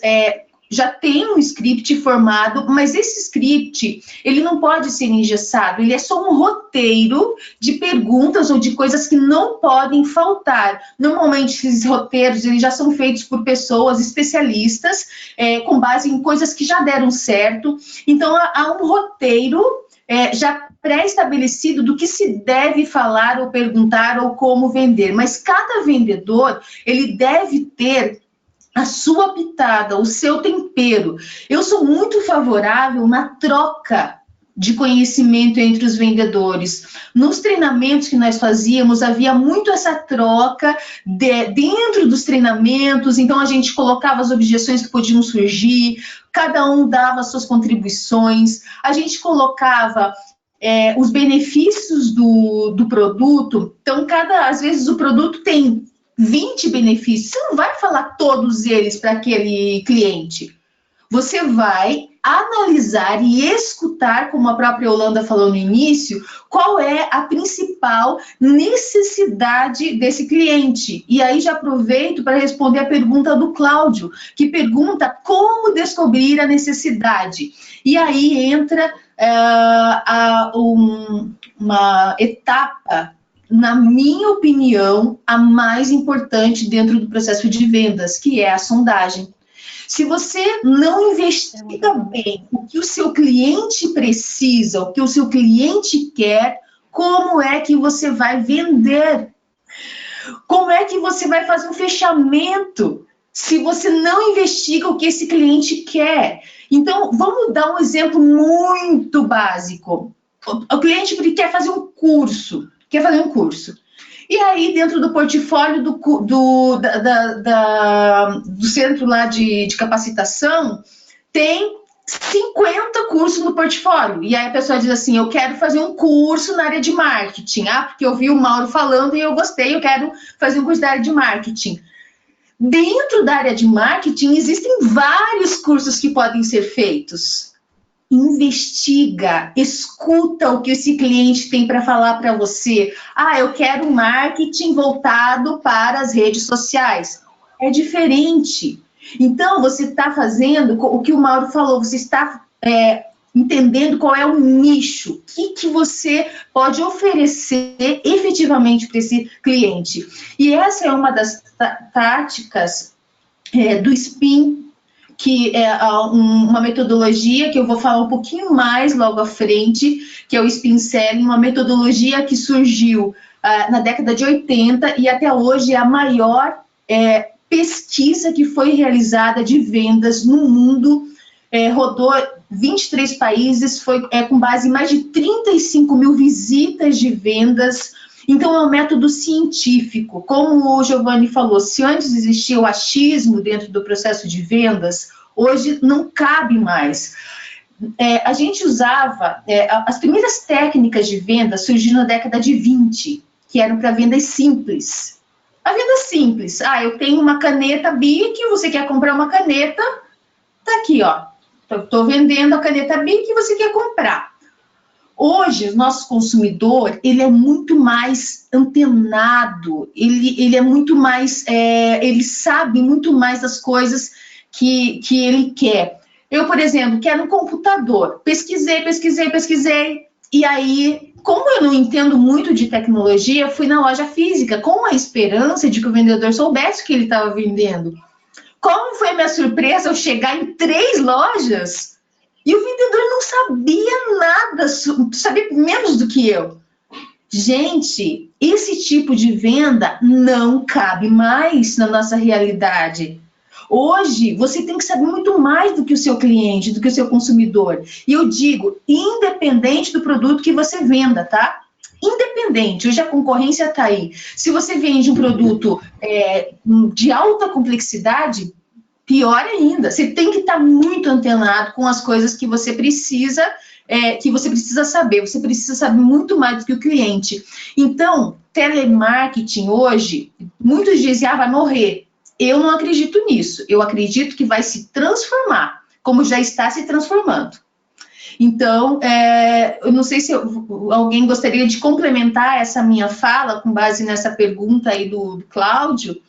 já têm um script formado, mas esse script, ele não pode ser engessado, ele é só um roteiro de perguntas ou de coisas que não podem faltar. Normalmente, esses roteiros, eles já são feitos por pessoas especialistas, com base em coisas que já deram certo. Então, há um roteiro já pré-estabelecido do que se deve falar ou perguntar ou como vender. Mas cada vendedor, ele deve ter a sua pitada, o seu tempero. Eu sou muito favorável na troca de conhecimento entre os vendedores. Nos treinamentos que nós fazíamos, havia muito essa troca dentro dos treinamentos, então a gente colocava as objeções que podiam surgir, cada um dava suas contribuições, a gente colocava os benefícios do produto. Então, às vezes o produto tem 20 benefícios, você não vai falar todos eles para aquele cliente. Você vai analisar e escutar, como a própria Yolanda falou no início, qual é a principal necessidade desse cliente. E aí já aproveito para responder a pergunta do Cláudio, que pergunta como descobrir a necessidade. E aí entra uma etapa, na minha opinião, a mais importante dentro do processo de vendas, que é a sondagem. Se você não investiga bem o que o seu cliente precisa, o que o seu cliente quer, como é que você vai vender? Como é que você vai fazer um fechamento se você não investiga o que esse cliente quer? Então, vamos dar um exemplo muito básico. O cliente quer fazer um curso. E aí, dentro do portfólio do centro lá de capacitação, tem 50 cursos no portfólio. E aí a pessoa diz assim, eu quero fazer um curso na área de marketing. Porque eu vi o Mauro falando e eu gostei, eu quero fazer um curso da área de marketing. Dentro da área de marketing, existem vários cursos que podem ser feitos. Investiga, escuta o que esse cliente tem para falar para você. Eu quero marketing voltado para as redes sociais. É diferente. Então, você está fazendo o que o Mauro falou, você está entendendo qual é o nicho, o que você pode oferecer efetivamente para esse cliente. E essa é uma das táticas do SPIN, que é uma metodologia que eu vou falar um pouquinho mais logo à frente, que é o Spin Selling, uma metodologia que surgiu na década de 80 e até hoje é a maior pesquisa que foi realizada de vendas no mundo, rodou 23 países, foi com base em mais de 35 mil visitas de vendas. Então, é um método científico. Como o Giovanni falou, se antes existia o achismo dentro do processo de vendas, hoje não cabe mais. A gente usava... as primeiras técnicas de venda surgiram na década de 20, que eram para vendas simples. A venda simples. Eu tenho uma caneta Bic, você quer comprar uma caneta, tá aqui, ó. Estou vendendo a caneta Bic e você quer comprar. Hoje, o nosso consumidor, ele é muito mais antenado, ele é muito mais, ele sabe muito mais das coisas que ele quer. Eu, por exemplo, quero um computador, pesquisei, e aí, como eu não entendo muito de tecnologia, fui na loja física com a esperança de que o vendedor soubesse o que ele estava vendendo. Como foi a minha surpresa eu chegar em 3 lojas... E o vendedor não sabia nada, sabia menos do que eu. Gente, esse tipo de venda não cabe mais na nossa realidade. Hoje, você tem que saber muito mais do que o seu cliente, do que o seu consumidor. E eu digo, independente do produto que você venda, tá? Independente, hoje a concorrência está aí. Se você vende um produto de alta complexidade, pior ainda, você tem que estar muito antenado com as coisas que você precisa saber. Você precisa saber muito mais do que o cliente. Então, telemarketing hoje, muitos dizem, vai morrer. Eu não acredito nisso. Eu acredito que vai se transformar, como já está se transformando. Então, eu não sei se alguém gostaria de complementar essa minha fala com base nessa pergunta aí do Cláudio.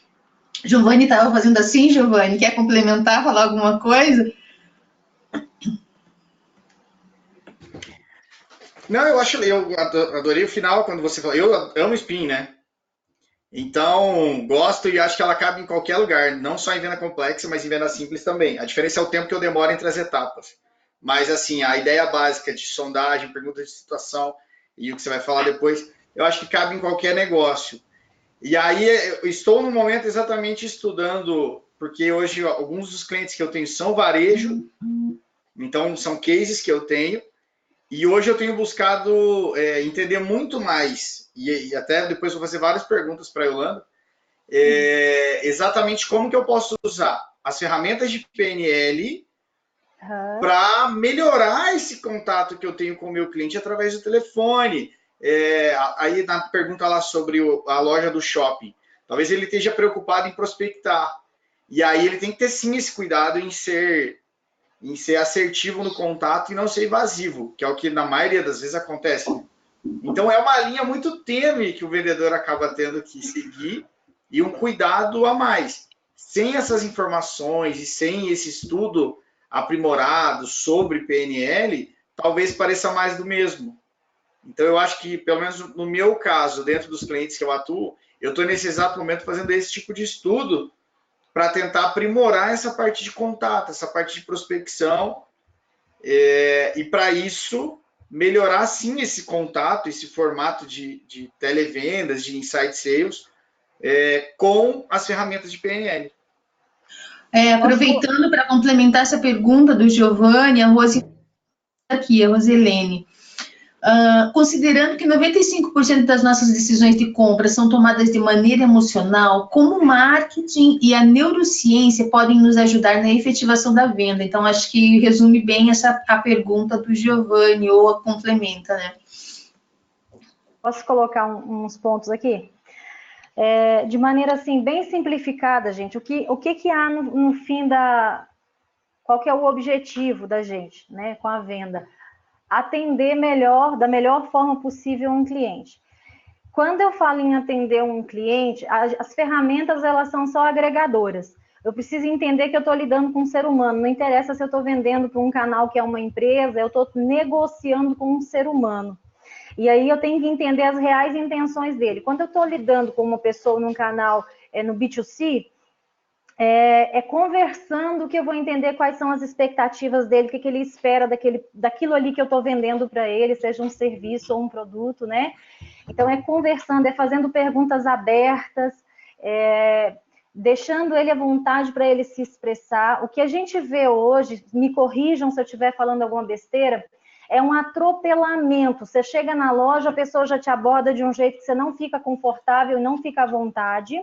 Giovanni estava fazendo assim, Giovanni, quer complementar, falar alguma coisa? Não, eu adorei o final quando você falou. Eu amo Spin, né? Então, gosto e acho que ela cabe em qualquer lugar, não só em venda complexa, mas em venda simples também. A diferença é o tempo que eu demoro entre as etapas. Mas, assim, a ideia básica de sondagem, pergunta de situação e o que você vai falar depois, eu acho que cabe em qualquer negócio. E aí, eu estou no momento exatamente estudando, porque hoje alguns dos clientes que eu tenho são varejo, então são cases que eu tenho, e hoje eu tenho buscado entender muito mais, e até depois vou fazer várias perguntas para a Yolanda, exatamente como que eu posso usar as ferramentas de PNL para melhorar esse contato que eu tenho com o meu cliente através do telefone. Aí na pergunta lá sobre a loja do shopping, talvez ele esteja preocupado em prospectar, e aí ele tem que ter sim esse cuidado em ser assertivo no contato e não ser evasivo, que é o que na maioria das vezes acontece. Então é uma linha muito tênue que o vendedor acaba tendo que seguir e um cuidado a mais. Sem essas informações e sem esse estudo aprimorado sobre PNL, talvez pareça mais do mesmo. Então eu acho que, pelo menos no meu caso, dentro dos clientes que eu atuo, eu estou nesse exato momento fazendo esse tipo de estudo para tentar aprimorar essa parte de contato, essa parte de prospecção, e para isso melhorar sim esse contato, esse formato de televendas, de inside sales, com as ferramentas de PNL. Aproveitando para complementar essa pergunta do Giovanni, a Roselene. Considerando que 95% das nossas decisões de compra são tomadas de maneira emocional, como o marketing e a neurociência podem nos ajudar na efetivação da venda? Então, acho que resume bem a pergunta do Giovanni, ou a complementa, né? Posso colocar uns pontos aqui? De maneira, assim, bem simplificada, gente, o que há no fim qual que é o objetivo da gente, né, com a venda? Atender da melhor forma possível um cliente. Quando eu falo em atender um cliente, as ferramentas, elas são só agregadoras. Eu preciso entender que eu estou lidando com um ser humano, não interessa se eu estou vendendo para um canal que é uma empresa, eu estou negociando com um ser humano. E aí eu tenho que entender as reais intenções dele. Quando eu estou lidando com uma pessoa num canal, no B2C, É conversando que eu vou entender quais são as expectativas dele, o que ele espera daquilo ali que eu estou vendendo para ele, seja um serviço ou um produto, né? Então, é conversando, é fazendo perguntas abertas, deixando ele à vontade para ele se expressar. O que a gente vê hoje, me corrijam se eu estiver falando alguma besteira, é um atropelamento. Você chega na loja, a pessoa já te aborda de um jeito que você não fica confortável, não fica à vontade.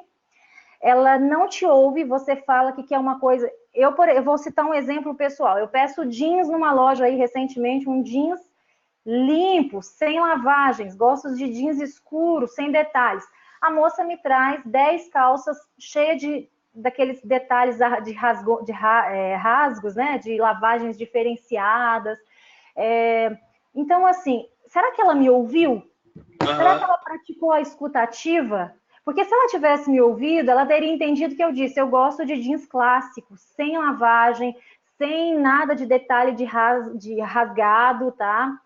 Ela não te ouve, você fala que quer uma coisa... Eu vou citar um exemplo pessoal. Eu peço jeans numa loja aí recentemente, um jeans limpo, sem lavagens, gosto de jeans escuros, sem detalhes. A moça me traz 10 calças cheias daqueles detalhes de rasgos, né? De lavagens diferenciadas. Então, assim, será que ela me ouviu? Será que ela praticou a escutativa? Porque se ela tivesse me ouvido, ela teria entendido que eu disse, eu gosto de jeans clássicos, sem lavagem, sem nada de detalhe de rasgado, tá?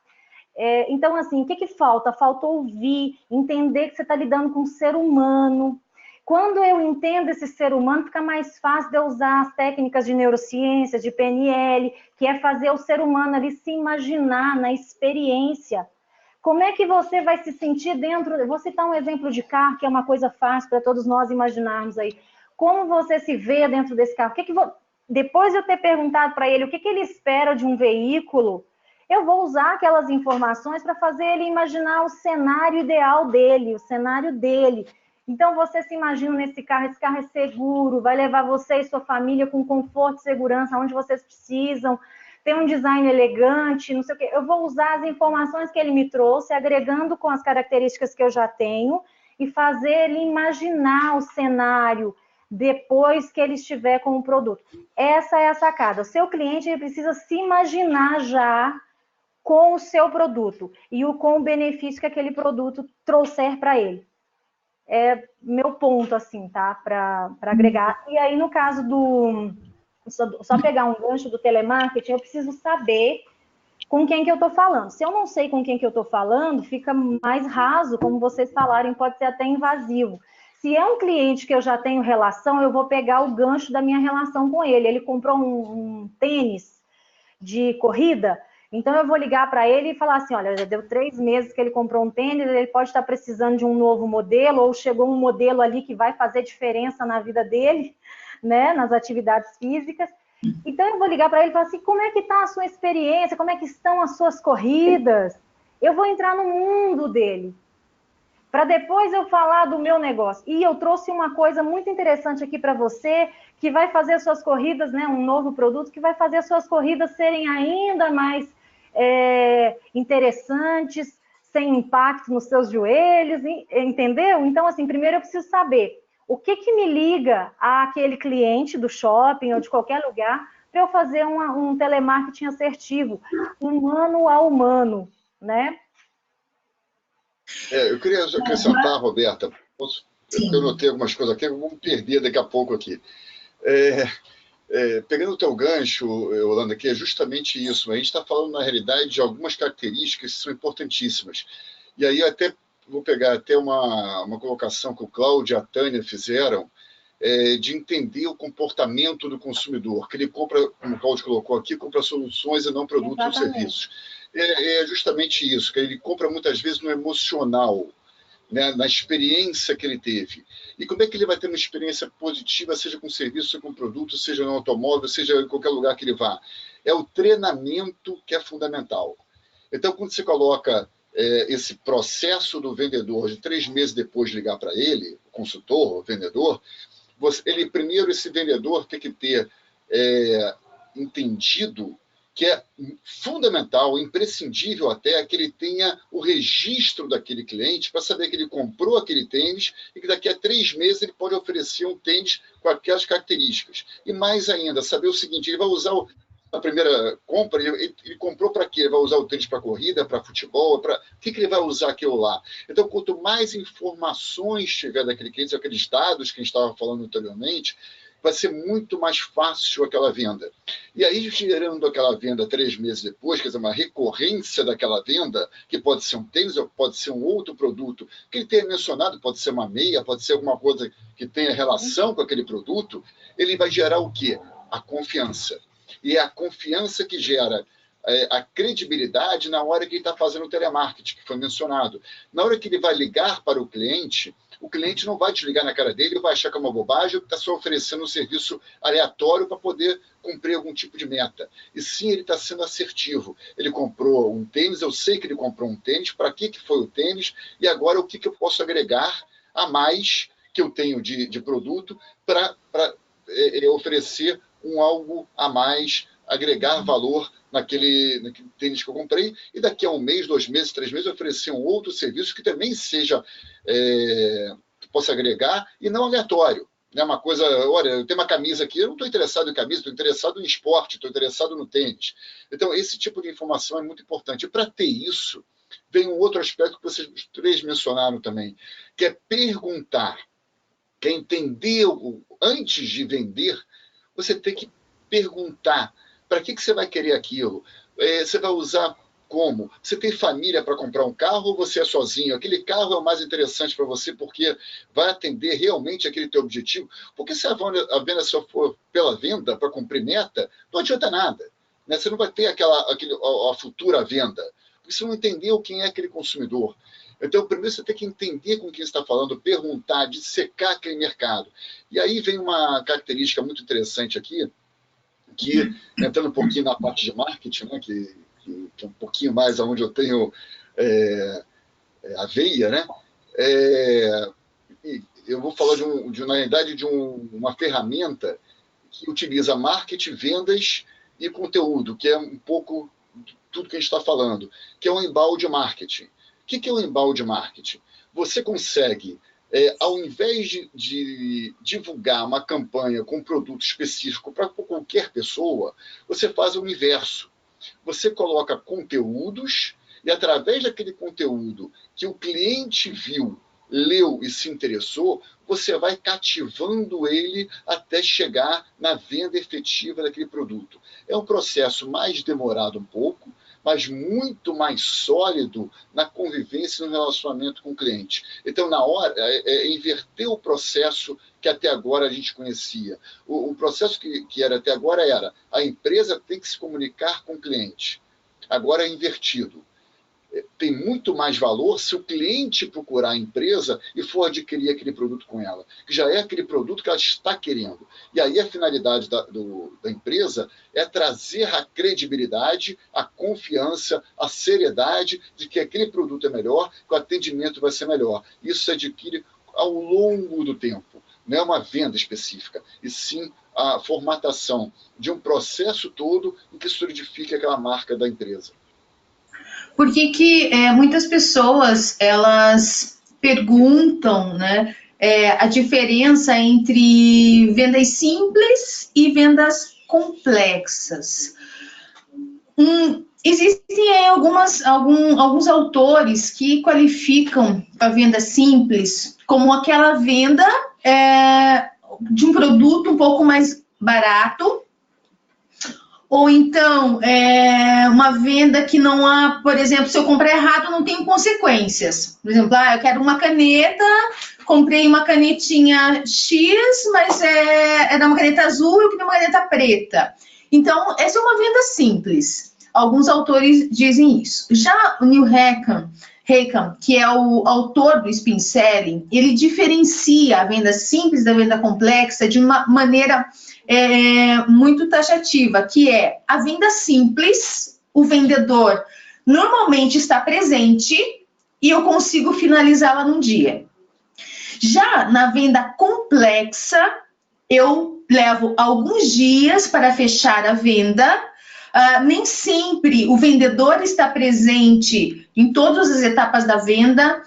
Então, assim, o que falta? Falta ouvir, entender que você está lidando com um ser humano. Quando eu entendo esse ser humano, fica mais fácil de eu usar as técnicas de neurociência, de PNL, que é fazer o ser humano ali se imaginar na experiência. Como é que você vai se sentir dentro... Eu vou citar um exemplo de carro, que é uma coisa fácil para todos nós imaginarmos aí. Como você se vê dentro desse carro? Depois de eu ter perguntado para ele o que ele espera de um veículo, eu vou usar aquelas informações para fazer ele imaginar o cenário ideal dele, o cenário dele. Então, você se imagina nesse carro, esse carro é seguro, vai levar você e sua família com conforto e segurança onde vocês precisam, tem um design elegante, não sei o quê. Eu vou usar as informações que ele me trouxe, agregando com as características que eu já tenho, e fazer ele imaginar o cenário depois que ele estiver com o produto. Essa é a sacada. O seu cliente ele precisa se imaginar já com o seu produto e com o benefício que aquele produto trouxer para ele. É meu ponto, assim, tá? Para agregar. E aí, no caso do... Só pegar um gancho do telemarketing, eu preciso saber com quem que eu estou falando. Se eu não sei com quem que eu estou falando, fica mais raso, como vocês falaram, pode ser até invasivo. Se é um cliente que eu já tenho relação, eu vou pegar o gancho da minha relação com ele. Ele comprou um tênis de corrida, então eu vou ligar para ele e falar assim, olha, já deu 3 meses que ele comprou um tênis, ele pode estar precisando de um novo modelo, ou chegou um modelo ali que vai fazer diferença na vida dele, né, nas atividades físicas. Então eu vou ligar para ele e falar assim, como é que está a sua experiência, como é que estão as suas corridas? Eu vou entrar no mundo dele, para depois eu falar do meu negócio. E eu trouxe uma coisa muito interessante aqui para você, que vai fazer as suas corridas, né, um novo produto, que vai fazer as suas corridas serem ainda mais interessantes, sem impacto nos seus joelhos, entendeu? Então, assim, primeiro eu preciso saber o que me liga àquele cliente do shopping ou de qualquer lugar para eu fazer um telemarketing assertivo, humano a humano, né? Eu queria acrescentar, Roberta, eu notei algumas coisas aqui, eu vou me perder daqui a pouco aqui. Pegando o teu gancho, Yolanda, que é justamente isso. A gente está falando, na realidade, de algumas características que são importantíssimas. E aí eu até vou pegar até uma colocação que o Cláudio e a Tânia fizeram, de entender o comportamento do consumidor, que ele compra, como o Cláudio colocou aqui, compra soluções e não produtos ou serviços. É justamente isso, que ele compra muitas vezes no emocional, né, na experiência que ele teve. E como é que ele vai ter uma experiência positiva, seja com serviço, seja com produto, seja no automóvel, seja em qualquer lugar que ele vá? É o treinamento que é fundamental. Então, quando você coloca esse processo do vendedor de 3 meses depois de ligar para ele, o consultor, o vendedor, primeiro esse vendedor tem que ter entendido que é fundamental, imprescindível até, que ele tenha o registro daquele cliente para saber que ele comprou aquele tênis e que daqui a 3 meses ele pode oferecer um tênis com aquelas características. E mais ainda, saber o seguinte, ele vai usar a primeira compra, ele comprou para quê? Ele vai usar o tênis para corrida, para futebol, o que ele vai usar aquilo lá? Então, quanto mais informações tiver daquele cliente, aqueles dados que a gente estava falando anteriormente, vai ser muito mais fácil aquela venda. E aí, gerando aquela venda 3 meses depois, quer dizer, uma recorrência daquela venda, que pode ser um tênis, ou pode ser um outro produto, que ele tenha mencionado, pode ser uma meia, pode ser alguma coisa que tenha relação com aquele produto, ele vai gerar o quê? A confiança. E é a confiança que gera a credibilidade na hora que ele está fazendo o telemarketing, que foi mencionado. Na hora que ele vai ligar para o cliente não vai desligar na cara dele, ele vai achar que é uma bobagem, ou que está só oferecendo um serviço aleatório para poder cumprir algum tipo de meta. E sim, ele está sendo assertivo. Ele comprou um tênis, eu sei que ele comprou um tênis, para que foi o tênis, e agora o que eu posso agregar a mais que eu tenho de produto para oferecer algo a mais, agregar valor naquele tênis que eu comprei, e daqui a 1 mês, 2 meses, 3 meses, oferecer um outro serviço que também seja, que possa agregar, e não aleatório. Né? Uma coisa, olha, eu tenho uma camisa aqui, eu não estou interessado em camisa, estou interessado em esporte, estou interessado no tênis. Então, esse tipo de informação é muito importante. E para ter isso, vem um outro aspecto que vocês 3 mencionaram também, que é perguntar, que é entender, antes de vender, você tem que perguntar para que você vai querer aquilo? Você vai usar como? Você tem família para comprar um carro ou você é sozinho? Aquele carro é o mais interessante para você porque vai atender realmente aquele teu objetivo? Porque se a venda só for pela venda, para cumprir meta, não adianta nada. Né? Você não vai ter a futura venda, porque você não entendeu quem é aquele consumidor. Então, primeiro você tem que entender com quem você está falando, perguntar, dissecar aquele mercado. E aí vem uma característica muito interessante aqui, que, entrando um pouquinho na parte de marketing, né, que é um pouquinho mais onde eu tenho a veia, né, eu vou falar, na realidade, de uma ferramenta que utiliza marketing, vendas e conteúdo, que é um pouco tudo que a gente está falando, que é o embalde marketing. O que é o embalde marketing? Você consegue... ao invés de divulgar uma campanha com um produto específico para qualquer pessoa, você faz o inverso. Você coloca conteúdos e, através daquele conteúdo que o cliente viu, leu e se interessou, você vai cativando ele até chegar na venda efetiva daquele produto. É um processo mais demorado um pouco, mas muito mais sólido na convivência e no relacionamento com o cliente. Então, na hora, inverter o processo que até agora a gente conhecia. O processo que era até agora era a empresa tem que se comunicar com o cliente. Agora é invertido. Tem muito mais valor se o cliente procurar a empresa e for adquirir aquele produto com ela, que já é aquele produto que ela está querendo. E aí a finalidade da empresa é trazer a credibilidade, a confiança, a seriedade de que aquele produto é melhor, que o atendimento vai ser melhor. Isso se adquire ao longo do tempo. Não é uma venda específica, e sim a formatação de um processo todo em que solidifique aquela marca da empresa. Por que muitas pessoas, elas perguntam, né, a diferença entre vendas simples e vendas complexas? Existem alguns autores que qualificam a venda simples como aquela venda de um produto um pouco mais barato, ou então, uma venda que não há, por exemplo, se eu comprar errado, não tem consequências. Por exemplo, eu quero uma caneta, comprei uma canetinha X, mas era uma caneta azul e eu queria uma caneta preta. Então, essa é uma venda simples. Alguns autores dizem isso. Já o Neil Hackman, que é o autor do Spin Selling, ele diferencia a venda simples da venda complexa de uma maneira muito taxativa, que é a venda simples, o vendedor normalmente está presente e eu consigo finalizá-la num dia. Já na venda complexa, eu levo alguns dias para fechar a venda. Nem sempre o vendedor está presente em todas as etapas da venda.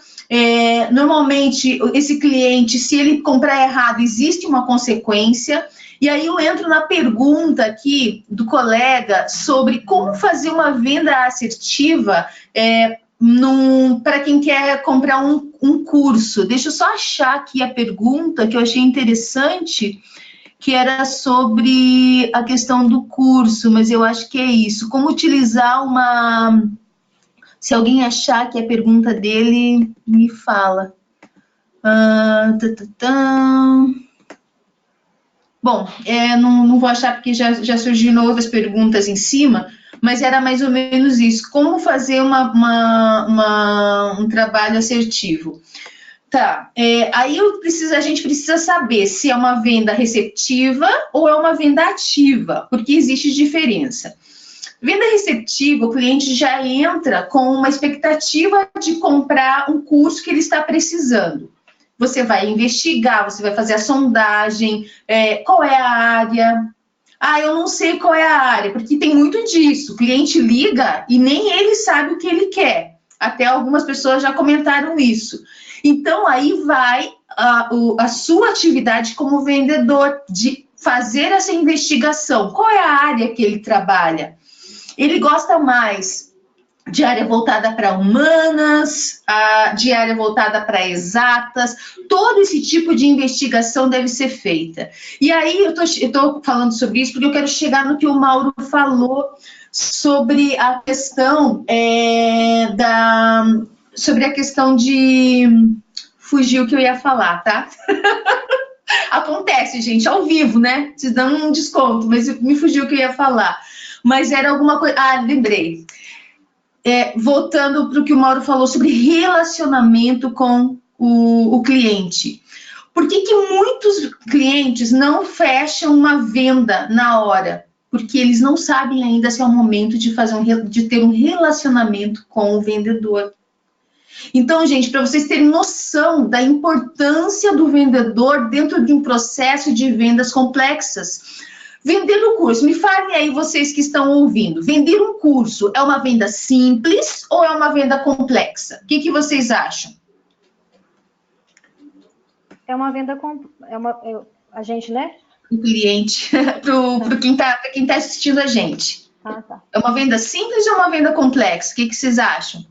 Normalmente, esse cliente, se ele comprar errado, existe uma consequência. E aí eu entro na pergunta aqui do colega sobre como fazer uma venda assertiva para quem quer comprar um curso. Deixa eu só achar aqui a pergunta que eu achei interessante, que era sobre a questão do curso, mas eu acho que é isso. Como utilizar uma... Se alguém achar que é pergunta dele, me fala. Bom, não vou achar porque já surgiram outras perguntas em cima, mas era mais ou menos isso. Como fazer um trabalho assertivo? Tá, aí a gente precisa saber se é uma venda receptiva ou é uma venda ativa, porque existe diferença. Venda receptiva, o cliente já entra com uma expectativa de comprar um curso que ele está precisando. Você vai investigar, você vai fazer a sondagem, qual é a área. Eu não sei qual é a área, porque tem muito disso. O cliente liga e nem ele sabe o que ele quer. Até algumas pessoas já comentaram isso. Então, aí vai a sua atividade como vendedor, de fazer essa investigação. Qual é a área que ele trabalha? Ele gosta mais de área voltada para humanas, de área voltada para exatas. Todo esse tipo de investigação deve ser feita. E aí, eu estou falando sobre isso porque eu quero chegar no que o Mauro falou sobre a questão sobre a questão de... Fugiu o que eu ia falar, tá? Acontece, gente, ao vivo, né? Vocês dão um desconto, mas me fugiu o que eu ia falar. Mas era alguma coisa... lembrei. Voltando para o que o Mauro falou sobre relacionamento com o cliente. Por que muitos clientes não fecham uma venda na hora? Porque eles não sabem ainda se é o momento de ter um relacionamento com o vendedor. Então, gente, para vocês terem noção da importância do vendedor dentro de um processo de vendas complexas. Vender um curso, me falem aí vocês que estão ouvindo, vender um curso é uma venda simples ou é uma venda complexa? O que vocês acham? É uma venda a gente, né? O cliente, para quem tá assistindo a gente. Tá. É uma venda simples ou uma venda complexa? O que vocês acham?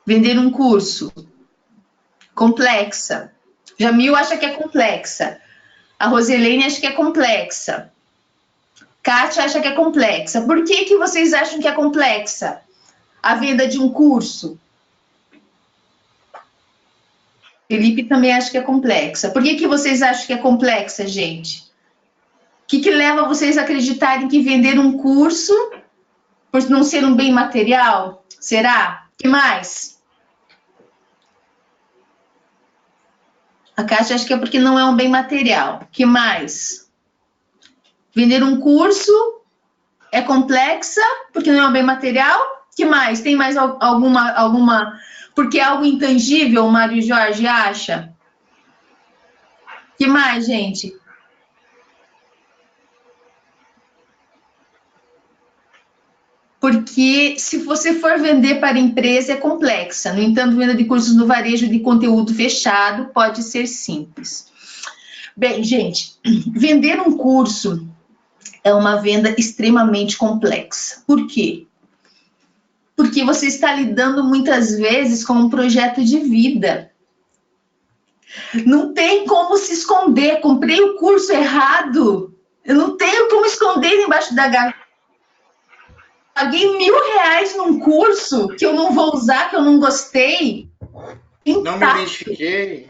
Vender um curso. Complexa. Jamil acha que é complexa. A Roselene acha que é complexa. Kátia acha que é complexa. Por que vocês acham que é complexa a venda de um curso? Felipe também acha que é complexa. Por que vocês acham que é complexa, gente? O que leva vocês a acreditarem que vender um curso, por não ser um bem material, será? O que mais? A Kátia acha que é porque não é um bem material. O que mais? Vender um curso é complexa porque não é um bem material? O que mais? Tem mais alguma... Porque é algo intangível, o Mário Jorge acha? O que mais, gente? Porque se você for vender para empresa é complexa. No entanto, venda de cursos no varejo de conteúdo fechado pode ser simples. Bem, gente, vender um curso é uma venda extremamente complexa. Por quê? Porque você está lidando muitas vezes com um projeto de vida. Não tem como se esconder. Comprei o curso errado. Eu não tenho como esconder embaixo da gaveta. Paguei R$1.000 num curso que eu não vou usar, que eu não gostei. Não me identifiquei.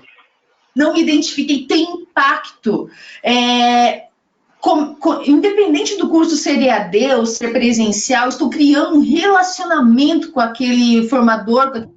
Não me identifiquei, tem impacto. Independente do curso ser EAD ou ser presencial, estou criando um relacionamento com aquele formador,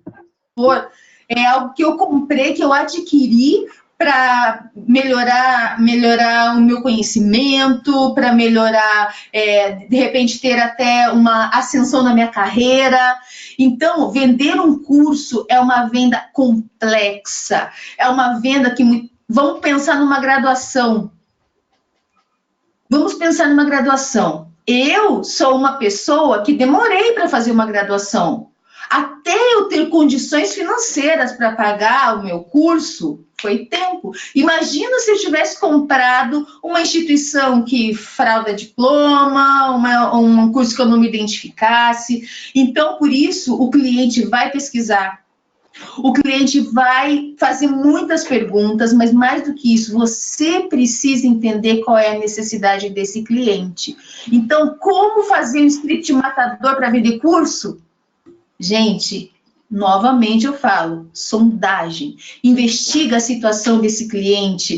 é algo que eu comprei, que eu adquiri para melhorar o meu conhecimento, para melhorar, de repente, ter até uma ascensão na minha carreira. Então, vender um curso é uma venda complexa, é uma venda que... Vamos pensar numa graduação. Vamos pensar numa graduação. Eu sou uma pessoa que demorei para fazer uma graduação. Até eu ter condições financeiras para pagar o meu curso, foi tempo. Imagina se eu tivesse comprado uma instituição que frauda diploma, um curso que eu não me identificasse. Então, por isso, o cliente vai pesquisar. O cliente vai fazer muitas perguntas, mas mais do que isso, você precisa entender qual é a necessidade desse cliente. Então, como fazer um script matador para vender curso? Gente, novamente eu falo, sondagem. Investiga a situação desse cliente.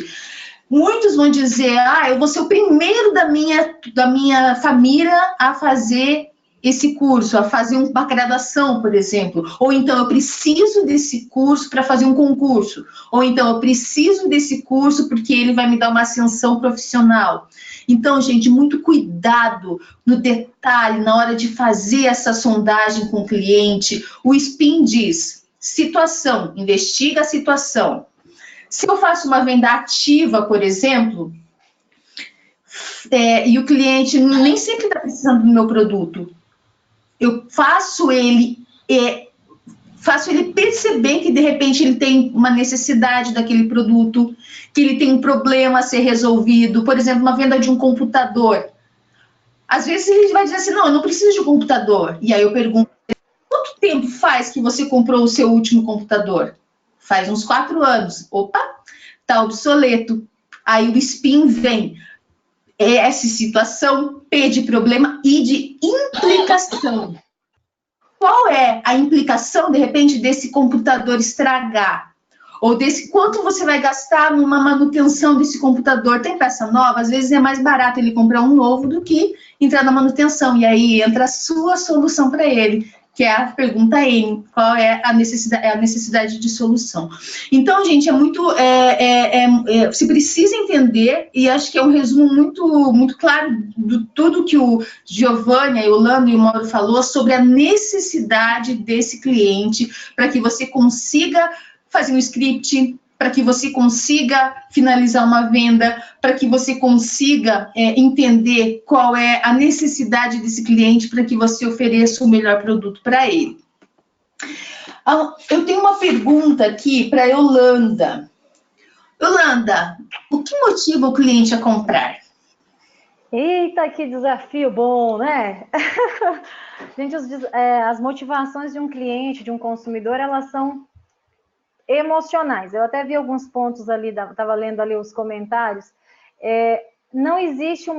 Muitos vão dizer, eu vou ser o primeiro da minha família a fazer esse curso, a fazer uma graduação, por exemplo. Ou então, eu preciso desse curso para fazer um concurso. Ou então, eu preciso desse curso porque ele vai me dar uma ascensão profissional. Então, gente, muito cuidado no detalhe, na hora de fazer essa sondagem com o cliente. O SPIN diz, situação, investiga a situação. Se eu faço uma venda ativa, por exemplo, e o cliente nem sempre está precisando do meu produto, eu faço ele perceber que, de repente, ele tem uma necessidade daquele produto, que ele tem um problema a ser resolvido, por exemplo, uma venda de um computador. Às vezes ele vai dizer assim, não, eu não preciso de um computador. E aí eu pergunto, quanto tempo faz que você comprou o seu último computador? Faz uns 4 anos. Opa, tá obsoleto. Aí o SPIN vem. Essa situação, P de problema, I de implicação. Qual é a implicação, de repente, desse computador estragar? Ou desse quanto você vai gastar numa manutenção desse computador? Tem peça nova? Às vezes é mais barato ele comprar um novo do que entrar na manutenção. E aí entra a sua solução para ele, que é a pergunta N, qual é a necessidade de solução. Então, gente, você precisa entender, e acho que é um resumo muito claro de tudo que o Giovanni, a Yolanda e o Mauro falou sobre a necessidade desse cliente para que você consiga fazer um script, para que você consiga finalizar uma venda, para que você consiga entender qual é a necessidade desse cliente para que você ofereça o melhor produto para ele. Eu tenho uma pergunta aqui para a Yolanda. Yolanda, o que motiva o cliente a comprar? Eita, que desafio bom, né? Gente, as motivações de um cliente, de um consumidor, elas são emocionais. Eu até vi alguns pontos ali, estava lendo ali os comentários. Não existe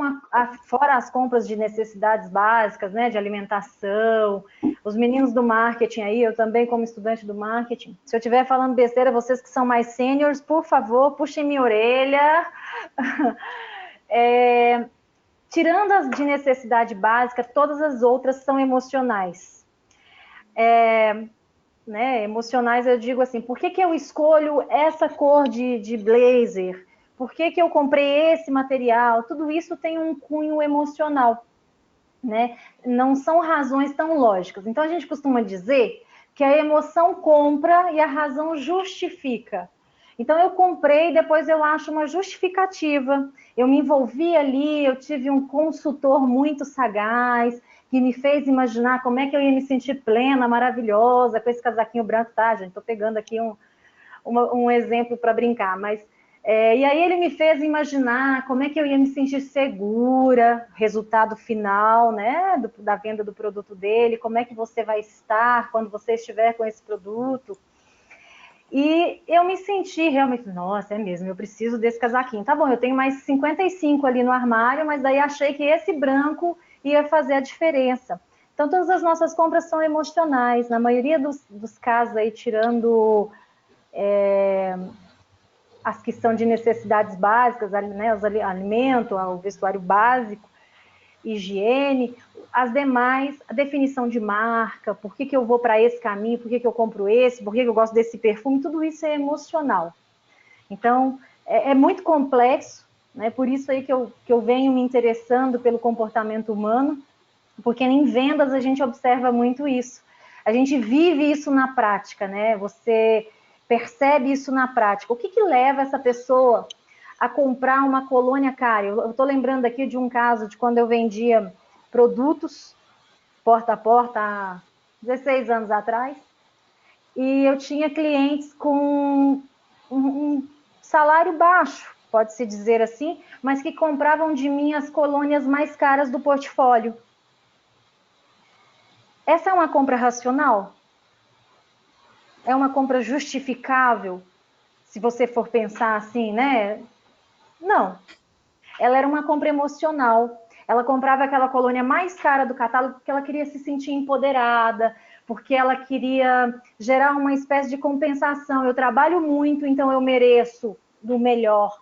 fora as compras de necessidades básicas, né, de alimentação, os meninos do marketing aí, eu também como estudante do marketing, se eu estiver falando besteira, vocês que são mais sêniores, por favor, puxem minha orelha. Tirando as de necessidade básica, todas as outras são emocionais. Emocionais, eu digo assim, por que eu escolho essa cor de blazer? Por que eu comprei esse material? Tudo isso tem um cunho emocional, né? Não são razões tão lógicas. Então, a gente costuma dizer que a emoção compra e a razão justifica. Então, eu comprei, depois eu acho uma justificativa. Eu me envolvi ali, eu tive um consultor muito sagaz, que me fez imaginar como é que eu ia me sentir plena, maravilhosa, com esse casaquinho branco, tá, gente? Estou pegando aqui um exemplo para brincar, mas... e aí ele me fez imaginar como é que eu ia me sentir segura, resultado final, né, da venda do produto dele, como é que você vai estar quando você estiver com esse produto. E eu me senti realmente, nossa, é mesmo, eu preciso desse casaquinho. Tá bom, eu tenho mais 55 ali no armário, mas daí achei que esse branco ia fazer a diferença. Então, todas as nossas compras são emocionais. Na maioria dos casos aí, tirando as que são de necessidades básicas, né, os alimentos, o vestuário básico, higiene, as demais, a definição de marca, por que eu vou para esse caminho, por que eu compro esse, por que eu gosto desse perfume, tudo isso é emocional. Então, é muito complexo, né? Por isso aí que eu venho me interessando pelo comportamento humano, porque em vendas a gente observa muito isso. A gente vive isso na prática, né? Você percebe isso na prática. O que leva essa pessoa a comprar uma colônia cara? Eu estou lembrando aqui de um caso de quando eu vendia produtos porta a porta há 16 anos atrás, e eu tinha clientes com um salário baixo, pode-se dizer assim, mas que compravam de mim as colônias mais caras do portfólio. Essa é uma compra racional? é uma compra justificável, se você for pensar assim, né? Não. Ela era uma compra emocional. Ela comprava aquela colônia mais cara do catálogo porque ela queria se sentir empoderada, porque ela queria gerar uma espécie de compensação. Eu trabalho muito, então eu mereço do melhor.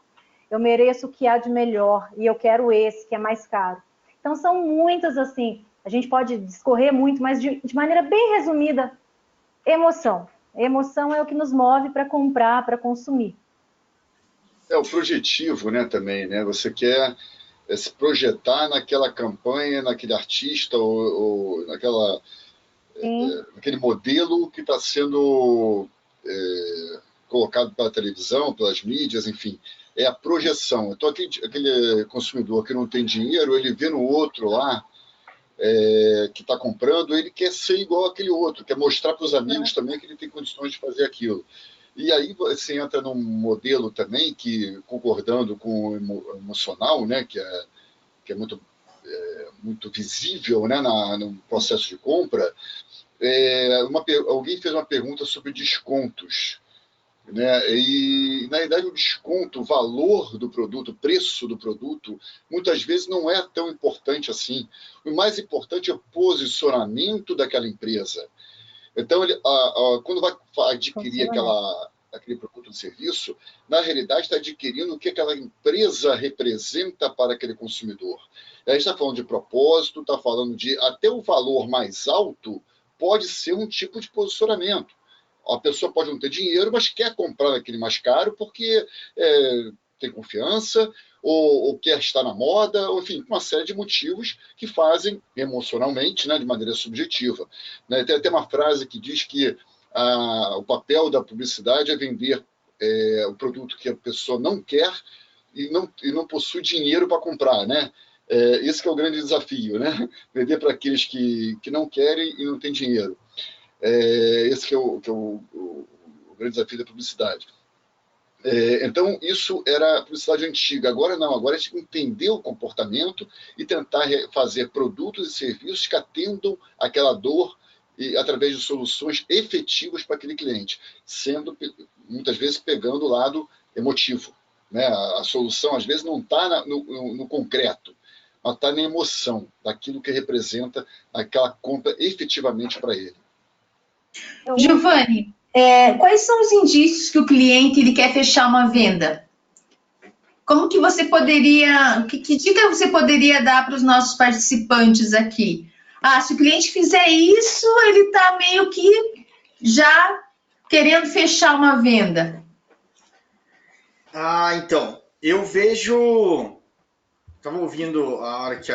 Eu mereço o que há de melhor e eu quero esse, que é mais caro. Então são muitas assim, a gente pode discorrer muito, mas de maneira bem resumida, emoção. Emoção é o que nos move para comprar, para consumir. É o projetivo, né, também, né? Você quer se projetar naquela campanha, naquele artista ou naquele modelo que está sendo colocado pela televisão, pelas mídias, enfim. É a projeção. Então, aquele consumidor que não tem dinheiro, ele vê no outro lá, que está comprando, ele quer ser igual àquele outro, quer mostrar para os amigos também que ele tem condições de fazer aquilo. E aí você entra num modelo também que, concordando com o emocional, né, que é muito visível, né, no processo de compra. Alguém fez uma pergunta sobre descontos, né? E, na verdade, o desconto, o valor do produto, o preço do produto, muitas vezes não é tão importante assim. O mais importante é o posicionamento daquela empresa. Então, quando vai adquirir aquele produto ou serviço, na realidade está adquirindo o que aquela empresa representa para aquele consumidor. A gente está falando de propósito, está falando de até o valor mais alto pode ser um tipo de posicionamento. A pessoa pode não ter dinheiro, mas quer comprar aquele mais caro porque tem confiança, ou quer estar na moda, ou, enfim, uma série de motivos que fazem emocionalmente, né, de maneira subjetiva. Né? Tem até uma frase que diz que o papel da publicidade é vender o produto que a pessoa não quer e não possui dinheiro para comprar, né? Esse que é o grande desafio, né? Vender para aqueles que não querem e não têm dinheiro. Esse que é o grande desafio da publicidade. Então, isso era a publicidade antiga. Agora não, agora a gente entender o comportamento e tentar fazer produtos e serviços que atendam aquela dor e através de soluções efetivas para aquele cliente, sendo, muitas vezes, pegando o lado emotivo. Né? A solução, às vezes, não está no concreto, mas está na emoção, daquilo que representa aquela compra efetivamente para ele. Giovanni, quais são os indícios que o cliente ele quer fechar uma venda? Como que você poderia, que dica você poderia dar para os nossos participantes aqui? Se o cliente fizer isso, ele está meio que já querendo fechar uma venda. Então, eu vejo... Estava ouvindo a hora que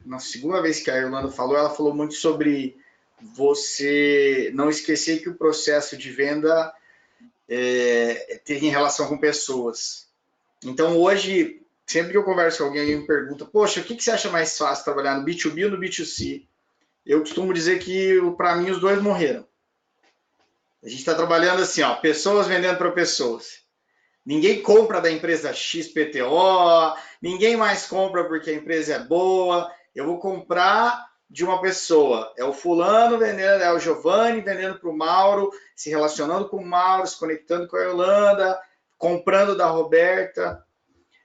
na segunda vez que a Irlanda falou, ela falou muito sobre você não esquecer que o processo de venda tem relação com pessoas. Então, hoje, sempre que eu converso com alguém, me pergunta, poxa, o que você acha mais fácil, trabalhar no B2B ou no B2C? Eu costumo dizer que, para mim, os dois morreram. A gente está trabalhando assim, pessoas vendendo para pessoas. Ninguém compra da empresa XPTO, ninguém mais compra porque a empresa é boa. Eu vou comprar de uma pessoa. É o fulano vendendo, é o Giovanni vendendo para o Mauro, se relacionando com o Mauro, se conectando com a Yolanda, comprando da Roberta.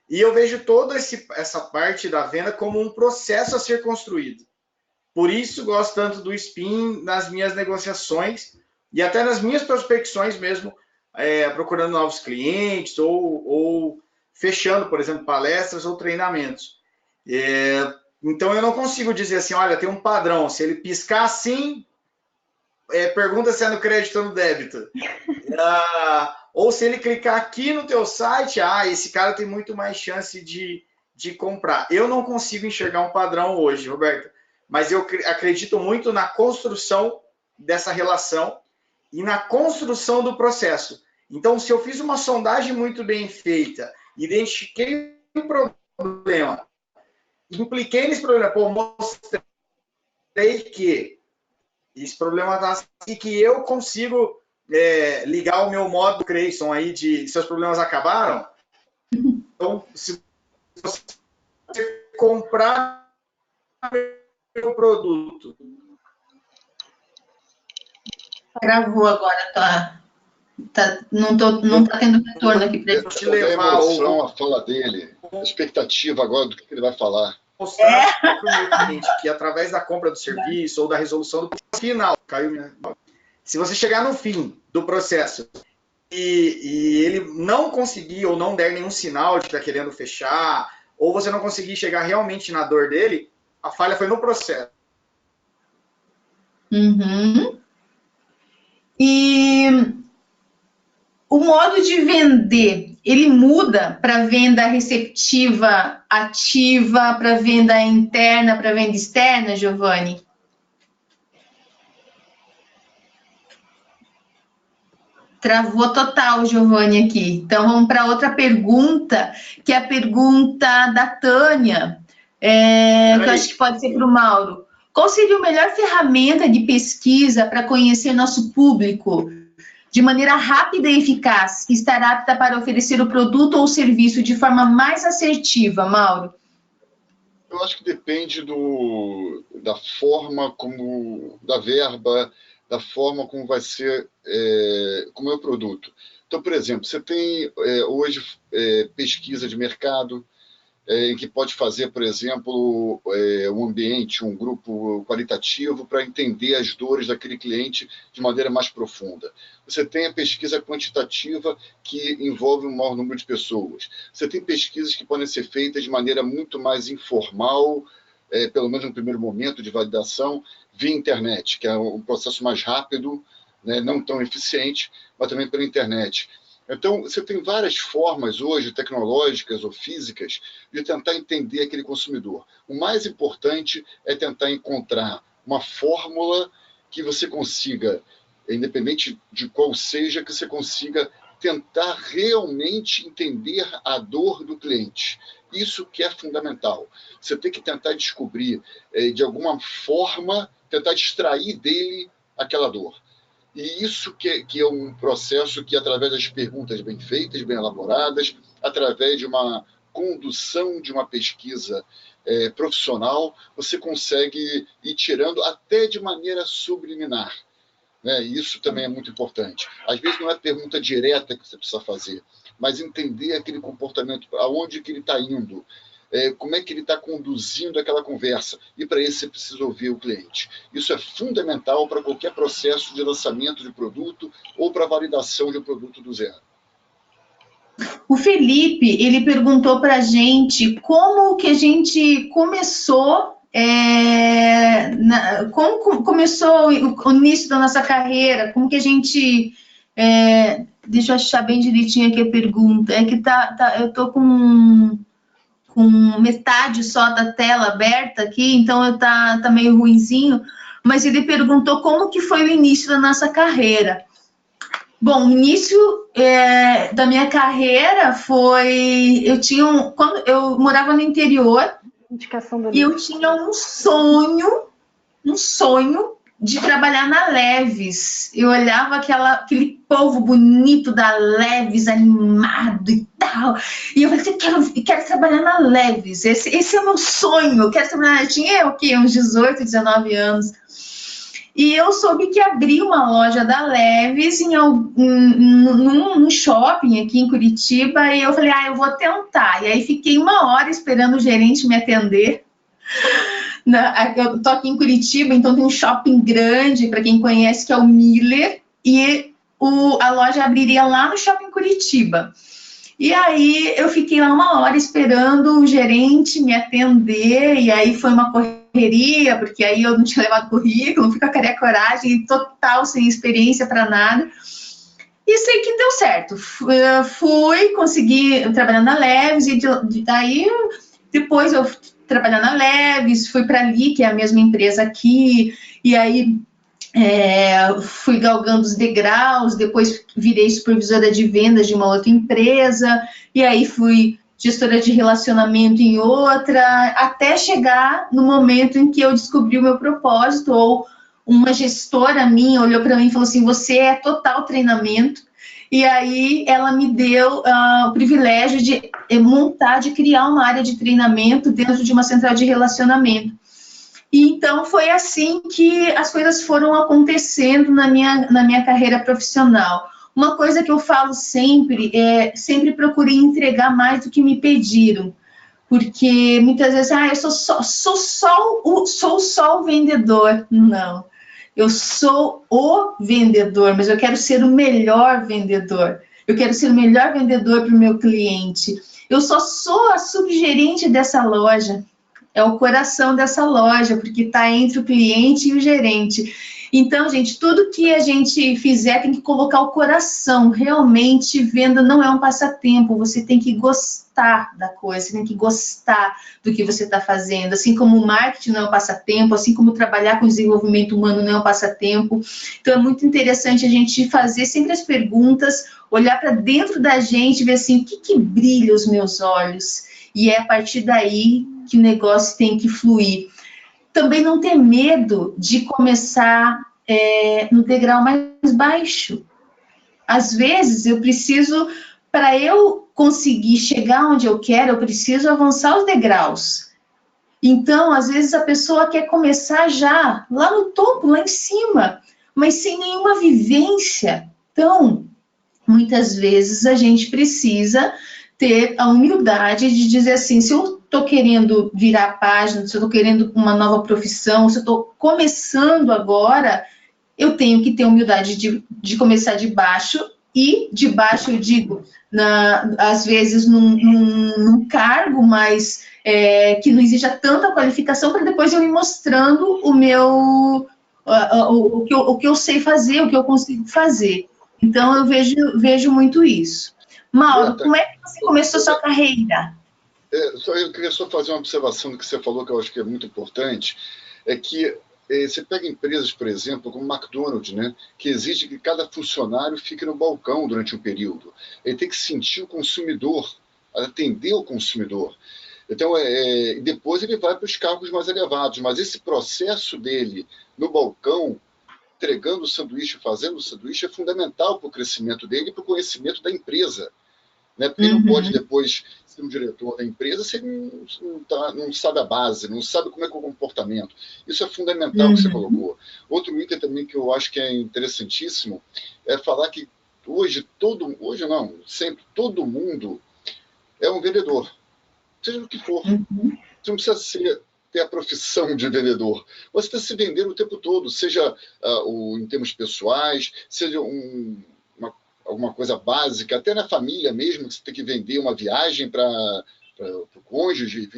E eu vejo toda essa parte da venda como um processo a ser construído. Por isso gosto tanto do Spin nas minhas negociações e até nas minhas prospecções mesmo, procurando novos clientes ou fechando, por exemplo, palestras ou treinamentos. Então, eu não consigo dizer assim, olha, tem um padrão. Se ele piscar assim, pergunta se é no crédito ou no débito. Ou se ele clicar aqui no teu site, esse cara tem muito mais chance de comprar. Eu não consigo enxergar um padrão hoje, Roberto, mas eu acredito muito na construção dessa relação e na construção do processo. Então, se eu fiz uma sondagem muito bem feita, identifiquei um problema, impliquei nesse problema, mostrei que esse problema está assim, e que eu consigo ligar o meu modo Creyson aí de seus problemas acabaram. Então, se você comprar o produto Travou agora, não tá tendo retorno aqui para gente. Te levar a fala dele, a expectativa agora do que ele vai falar. Mostrar para o meu cliente que através da compra do serviço ou da resolução do final, se você chegar no fim do processo e ele não conseguir ou não der nenhum sinal de que está querendo fechar, ou você não conseguir chegar realmente na dor dele, a falha foi no processo. Uhum. E o modo de vender, ele muda para venda receptiva, ativa, para venda interna, para venda externa, Giovanni? Travou total, Giovanni, aqui. Então, vamos para outra pergunta, que é a pergunta da Tânia, que eu acho que pode ser para o Mauro. Qual seria a melhor ferramenta de pesquisa para conhecer nosso público de maneira rápida e eficaz, que estará apta para oferecer o produto ou serviço de forma mais assertiva, Mauro? Eu acho que depende da forma da verba, da forma como vai ser, como é o produto. Então, por exemplo, você tem hoje pesquisa de mercado, em que pode fazer, por exemplo, um ambiente, um grupo qualitativo para entender as dores daquele cliente de maneira mais profunda. Você tem a pesquisa quantitativa, que envolve um maior número de pessoas. Você tem pesquisas que podem ser feitas de maneira muito mais informal, pelo menos no primeiro momento de validação, via internet, que é um processo mais rápido, né, não tão eficiente, mas também pela internet. Então, você tem várias formas hoje, tecnológicas ou físicas, de tentar entender aquele consumidor. O mais importante é tentar encontrar uma fórmula que você consiga, independente de qual seja, que você consiga tentar realmente entender a dor do cliente. Isso que é fundamental. Você tem que tentar descobrir, de alguma forma, tentar extrair dele aquela dor. E isso que é um processo que, através das perguntas bem feitas, bem elaboradas, através de uma condução de uma pesquisa profissional, você consegue ir tirando até de maneira subliminar. Né? Isso também é muito importante. Às vezes não é pergunta direta que você precisa fazer, mas entender aquele comportamento, aonde que ele está indo, como é que ele está conduzindo aquela conversa, e para isso você precisa ouvir o cliente. Isso é fundamental para qualquer processo de lançamento de produto ou para validação de um produto do zero. O Felipe, ele perguntou para a gente como que a gente começou, como começou o início da nossa carreira, como que a gente... deixa eu achar bem direitinho aqui a pergunta. É que eu tô com metade só da tela aberta aqui, então tá meio ruinzinho, mas ele perguntou como que foi o início da nossa carreira. Bom, o início da minha carreira foi... quando eu morava no interior, e eu tinha um sonho de trabalhar na Leves. Eu olhava aquele povo bonito da Leves, animado e tal, e eu falei, eu quero trabalhar na Leves, esse é o meu sonho, eu quero trabalhar. Eu tinha uns 18, 19 anos, e eu soube que abri uma loja da Leves num shopping aqui em Curitiba, e eu falei, eu vou tentar, e aí fiquei 1 hora esperando o gerente me atender. Eu tô aqui em Curitiba, então tem um shopping grande, para quem conhece, que é o Miller, e a loja abriria lá no shopping Curitiba. E aí eu fiquei lá 1 hora esperando o gerente me atender, e aí foi uma correria, porque aí eu não tinha levado currículo, fui com a cara e a coragem, total sem experiência para nada. E sei que deu certo. Consegui trabalhar na Leves, e daí depois eu trabalhar na Leves, fui para ali, que é a mesma empresa aqui, e aí fui galgando os degraus, depois virei supervisora de vendas de uma outra empresa, e aí fui gestora de relacionamento em outra, até chegar no momento em que eu descobri o meu propósito, ou uma gestora minha olhou para mim e falou assim, você é total treinamento. E aí ela me deu o privilégio de criar uma área de treinamento dentro de uma central de relacionamento. E então foi assim que as coisas foram acontecendo na minha carreira profissional. Uma coisa que eu falo sempre sempre procurei entregar mais do que me pediram, porque muitas vezes, eu sou só o vendedor. Não, eu sou o vendedor, mas eu quero ser o melhor vendedor. Eu quero ser o melhor vendedor para o meu cliente. Eu só sou a subgerente dessa loja. É o coração dessa loja, porque está entre o cliente e o gerente. Então, gente, tudo que a gente fizer tem que colocar o coração. Realmente, venda não é um passatempo. Você tem que gostar da coisa, você tem que gostar do que você está fazendo. Assim como o marketing não é um passatempo, assim como trabalhar com desenvolvimento humano não é um passatempo. Então, é muito interessante a gente fazer sempre as perguntas, olhar para dentro da gente e ver assim, o que brilha os meus olhos? E é a partir daí que o negócio tem que fluir. Também não ter medo de começar no degrau mais baixo. Às vezes, eu preciso, para eu conseguir chegar onde eu quero, eu preciso avançar os degraus. Então, às vezes, a pessoa quer começar já lá no topo, lá em cima, mas sem nenhuma vivência. Então, muitas vezes, a gente precisa ter a humildade de dizer assim, se eu estou querendo virar a página, se eu estou querendo uma nova profissão, se eu estou começando agora, eu tenho que ter humildade de começar de baixo, e de baixo eu digo, às vezes num cargo mais que não exija tanta qualificação, para depois eu ir mostrando o que eu sei fazer, o que eu consigo fazer. Então eu vejo muito isso. Mauro, como é que você começou sua carreira? Eu queria só fazer uma observação do que você falou, que eu acho que é muito importante, é que você pega empresas, por exemplo, como McDonald's, né, que exige que cada funcionário fique no balcão durante um período. Ele tem que sentir o consumidor, atender o consumidor. Então, depois ele vai para os cargos mais elevados, mas esse processo dele no balcão, entregando o sanduíche, fazendo o sanduíche, é fundamental para o crescimento dele e para o conhecimento da empresa. Né? Porque ele não pode depois ser um diretor da empresa se ele não sabe a base, não sabe como é que é o comportamento. Isso é fundamental que você colocou. Outro item também que eu acho que é interessantíssimo é falar que sempre todo mundo é um vendedor, seja o que for. Você não precisa ter a profissão de vendedor. Você está se vendendo o tempo todo, seja em termos pessoais, seja alguma coisa básica, até na família mesmo, que você tem que vender uma viagem para o cônjuge,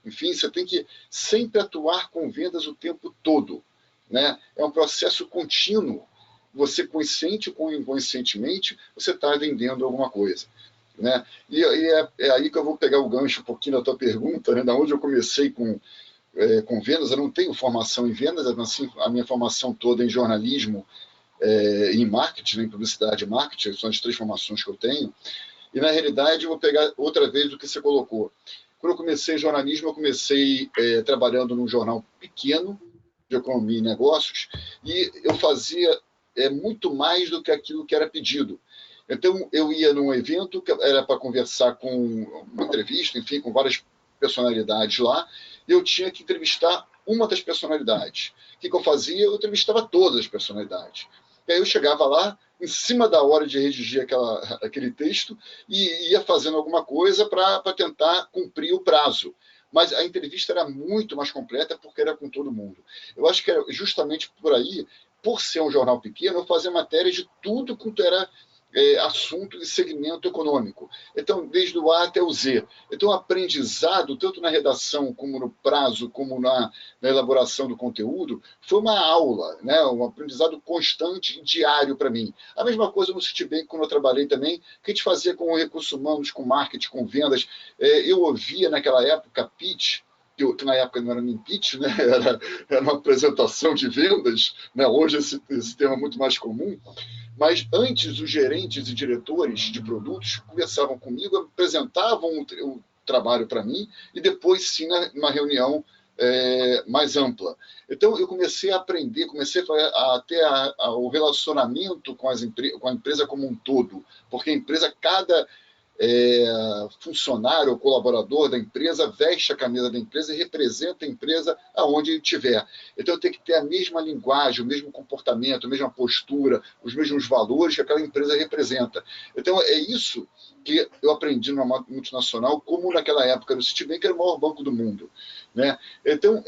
enfim, você tem que sempre atuar com vendas o tempo todo. Né? É um processo contínuo. Você, consciente ou inconscientemente, você está vendendo alguma coisa. Né? E é aí que eu vou pegar o gancho um pouquinho da tua pergunta, né? Da onde eu comecei com vendas. Eu não tenho formação em vendas, assim, a minha formação toda é em jornalismo, em marketing, em publicidade e marketing, são as 3 formações que eu tenho. E, na realidade, eu vou pegar outra vez o que você colocou. Quando eu comecei jornalismo, eu comecei trabalhando num jornal pequeno de economia e negócios, e eu fazia muito mais do que aquilo que era pedido. Então, eu ia num evento que era para conversar com uma entrevista, enfim, com várias personalidades lá, e eu tinha que entrevistar uma das personalidades. O que eu fazia? Eu entrevistava todas as personalidades. E aí eu chegava lá, em cima da hora de redigir aquele texto, e ia fazendo alguma coisa para tentar cumprir o prazo. Mas a entrevista era muito mais completa porque era com todo mundo. Eu acho que era justamente por aí, por ser um jornal pequeno, eu fazia matéria de tudo quanto era assunto de segmento econômico. Então, desde o A até o Z. Então, o aprendizado, tanto na redação, como no prazo, como na elaboração do conteúdo, foi uma aula, né? Um aprendizado constante e diário para mim. A mesma coisa no Citibank, quando eu trabalhei também, que a gente fazia com recursos humanos, com marketing, com vendas. Eu ouvia naquela época pitch, que na época não era nem pitch, né? Era uma apresentação de vendas, né? Hoje esse termo é muito mais comum. Mas antes, os gerentes e diretores de produtos conversavam comigo, apresentavam o trabalho para mim, e depois, sim, numa reunião mais ampla. Então, eu comecei a aprender, comecei a ter o relacionamento com a empresa como um todo, porque a empresa, cada funcionário ou colaborador da empresa veste a camisa da empresa e representa a empresa aonde ele estiver. Então, eu tenho que ter a mesma linguagem, o mesmo comportamento, a mesma postura, os mesmos valores que aquela empresa representa. Então, é isso que eu aprendi numa multinacional, como naquela época no Citibank, que era o maior banco do mundo, né? Então,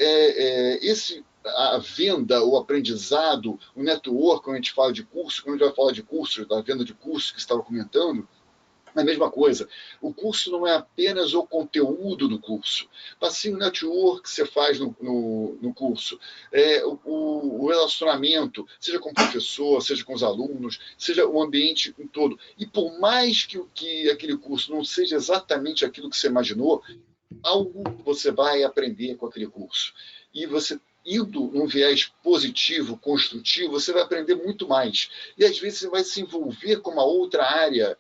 a venda, o aprendizado, o network, quando a gente fala de curso, quando a gente vai falar de curso, da venda de curso que você estava comentando, é a mesma coisa. O curso não é apenas o conteúdo do curso, mas sim o network que você faz no curso, o relacionamento, seja com o professor, seja com os alunos, seja o ambiente em todo. E por mais que aquele curso não seja exatamente aquilo que você imaginou, algo você vai aprender com aquele curso. E você indo num viés positivo, construtivo, você vai aprender muito mais. E às vezes você vai se envolver com uma outra área,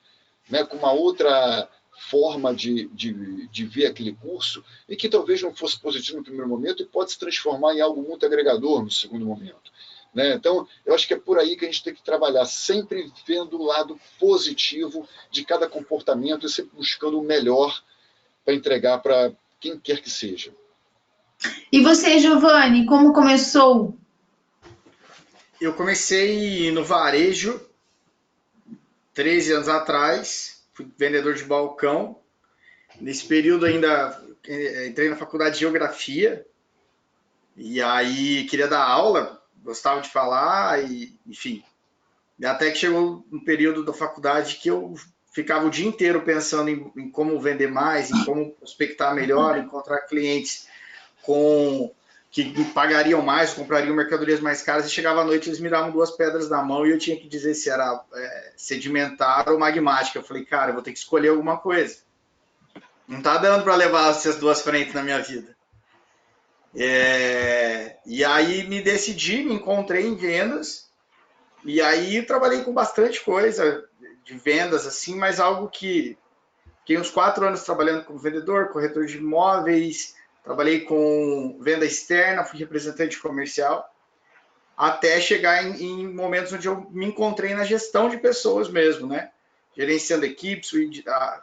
né, com uma outra forma de ver aquele curso, e que talvez não fosse positivo no primeiro momento e pode se transformar em algo muito agregador no segundo momento. Né? Então, eu acho que é por aí que a gente tem que trabalhar, sempre vendo o lado positivo de cada comportamento e sempre buscando o melhor para entregar para quem quer que seja. E você, Giovanni, como começou? Eu comecei no varejo 13 anos atrás, fui vendedor de balcão. Nesse período ainda entrei na faculdade de geografia e aí queria dar aula, gostava de falar e enfim. E até que chegou um período da faculdade que eu ficava o dia inteiro pensando em como vender mais, em como prospectar melhor, encontrar clientes que me pagariam mais, comprariam mercadorias mais caras, e chegava à noite eles me davam 2 pedras na mão e eu tinha que dizer se era sedimentar ou magmática. Eu falei, cara, eu vou ter que escolher alguma coisa. Não tá dando para levar essas 2 frentes na minha vida. E aí me decidi, me encontrei em vendas, e aí trabalhei com bastante coisa de vendas, assim, mas algo que fiquei uns 4 anos trabalhando como vendedor, corretor de imóveis, trabalhei com venda externa, fui representante comercial, até chegar em momentos onde eu me encontrei na gestão de pessoas mesmo, né? Gerenciando equipes,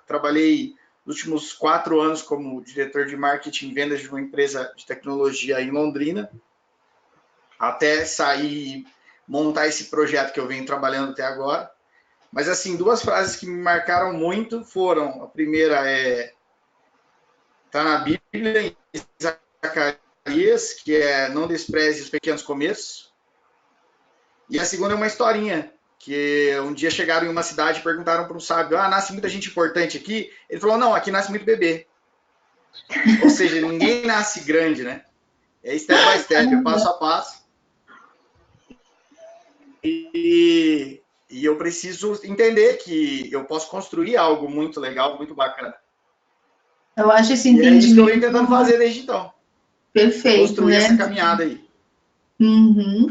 trabalhei nos últimos 4 anos como diretor de marketing e vendas de uma empresa de tecnologia em Londrina, até sair, montar esse projeto que eu venho trabalhando até agora. Mas, assim, 2 frases que me marcaram muito foram, a primeira está na Bíblia, em Zacarias, que é não despreze os pequenos começos. E a segunda é uma historinha, que um dia chegaram em uma cidade e perguntaram para um sábio, nasce muita gente importante aqui? Ele falou, não, aqui nasce muito bebê. Ou seja, ninguém nasce grande, né? É step by step, passo a passo. E eu preciso entender que eu posso construir algo muito legal, muito bacana. Eu acho esse entendimento. É isso que eu venho entendimento tentando fazer desde então. perfeito, Construir né? essa caminhada aí. Uhum.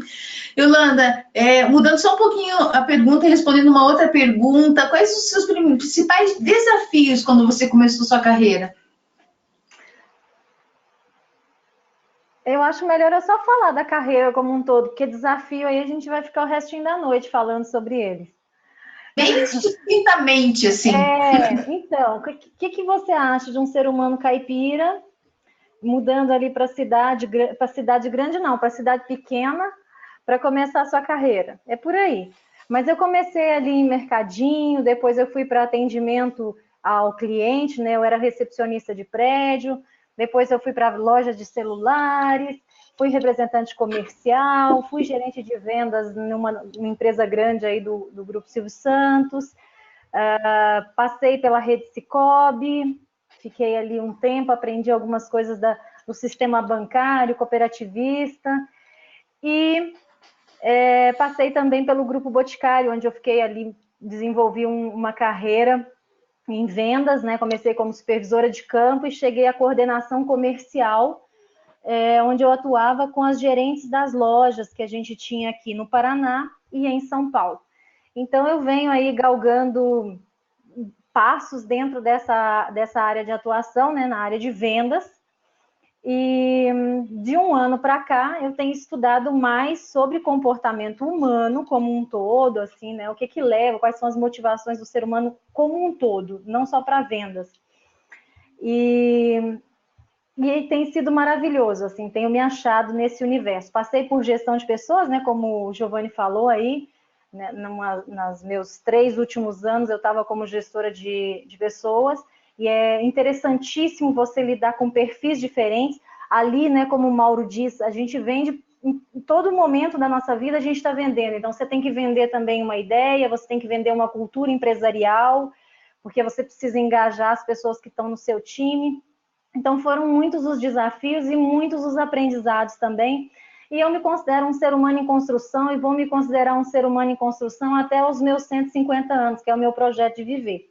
Yolanda, mudando só um pouquinho a pergunta e respondendo uma outra pergunta, quais os seus principais desafios quando você começou sua carreira? Eu acho melhor eu só falar da carreira como um todo, porque desafio aí a gente vai ficar o restinho da noite falando sobre eles. Bem sucintamente, assim. Então, o que você acha de um ser humano caipira mudando ali para cidade grande não, para cidade pequena, para começar a sua carreira? É por aí. Mas eu comecei ali em mercadinho, depois eu fui para atendimento ao cliente, né? Eu era recepcionista de prédio, depois eu fui para loja de celulares, fui representante comercial, fui gerente de vendas numa empresa grande aí do Grupo Silvio Santos, passei pela rede Cicobi, fiquei ali um tempo, aprendi algumas coisas do sistema bancário, cooperativista, e passei também pelo Grupo Boticário, onde eu fiquei ali, desenvolvi uma carreira em vendas, né? Comecei como supervisora de campo e cheguei à coordenação comercial, onde eu atuava com as gerentes das lojas que a gente tinha aqui no Paraná e em São Paulo. Então, eu venho aí galgando passos dentro dessa área de atuação, né, na área de vendas, e de um ano para cá, eu tenho estudado mais sobre comportamento humano como um todo, assim, né? O que que leva, quais são as motivações do ser humano como um todo, não só para vendas. E tem sido maravilhoso, assim, tenho me achado nesse universo. Passei por gestão de pessoas, né? Como o Giovanni falou aí, né, nos meus 3 últimos anos eu estava como gestora de pessoas, e é interessantíssimo você lidar com perfis diferentes. Ali, né, como o Mauro diz, a gente vende em todo momento da nossa vida, a gente está vendendo. Então, você tem que vender também uma ideia, você tem que vender uma cultura empresarial, porque você precisa engajar as pessoas que estão no seu time. Então, foram muitos os desafios e muitos os aprendizados também. E eu me considero um ser humano em construção e vou me considerar um ser humano em construção até os meus 150 anos, que é o meu projeto de viver.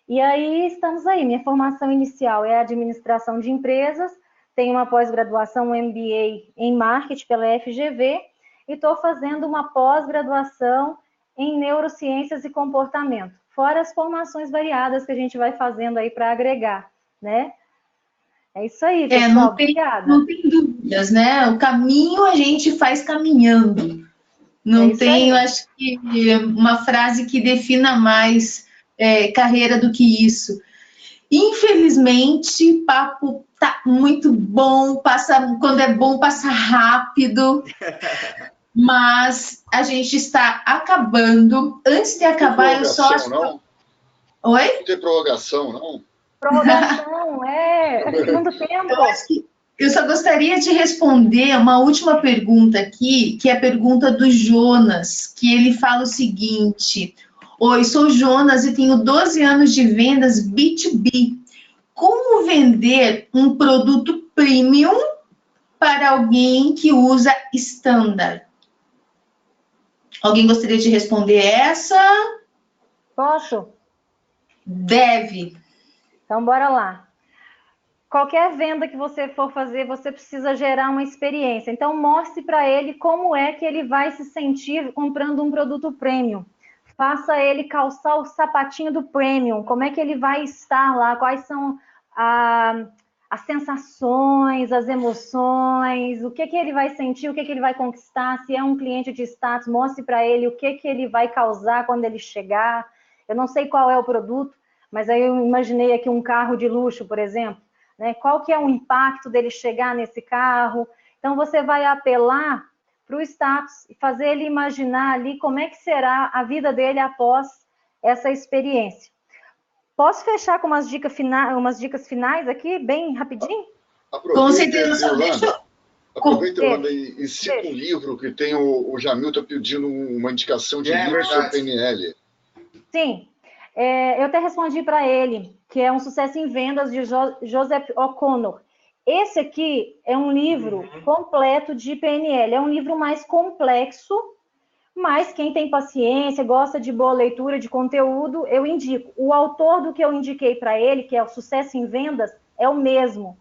E aí, estamos aí. Minha formação inicial é administração de empresas, tenho uma pós-graduação, um MBA em marketing pela FGV, e estou fazendo uma pós-graduação em neurociências e comportamento, fora as formações variadas que a gente vai fazendo aí para agregar, né? É isso aí, pessoal. Obrigada. Não tem dúvidas, né? O caminho a gente faz caminhando. Não tem, eu acho que uma frase que defina mais carreira do que isso. Infelizmente, o papo tá muito bom, quando é bom, passa rápido, mas a gente está acabando. Antes de acabar, eu só acho... Não? Oi? Não tem prorrogação, não? Prorrogação, segundo tempo. Eu só gostaria de responder uma última pergunta aqui, que é a pergunta do Jonas, que ele fala o seguinte: oi, sou Jonas e tenho 12 anos de vendas B2B. Como vender um produto premium para alguém que usa standard? Alguém gostaria de responder essa? Posso? Deve. Então, bora lá. Qualquer venda que você for fazer, você precisa gerar uma experiência. Então, mostre para ele como é que ele vai se sentir comprando um produto premium. Faça ele calçar o sapatinho do premium. Como é que ele vai estar lá? Quais são as sensações, as emoções, o que ele vai sentir, o que ele vai conquistar. Se é um cliente de status, mostre para ele o que ele vai causar quando ele chegar. Eu não sei qual é o produto, mas aí eu imaginei aqui um carro de luxo, por exemplo, né? Qual que é o impacto dele chegar nesse carro? Então, você vai apelar para o status e fazer ele imaginar ali como é que será a vida dele após essa experiência. Posso fechar com umas dicas finais aqui, bem rapidinho? Com certeza. Aproveita, Yolanda, e cita um livro que tem o Jamil está pedindo uma indicação de livro sobre PNL. Sim, eu até respondi para ele, que é Um Sucesso em Vendas, de Joseph O'Connor. Esse aqui é um livro completo de PNL, é um livro mais complexo, mas quem tem paciência, gosta de boa leitura, de conteúdo, eu indico. O autor do que eu indiquei para ele, que é o Sucesso em Vendas, é o mesmo.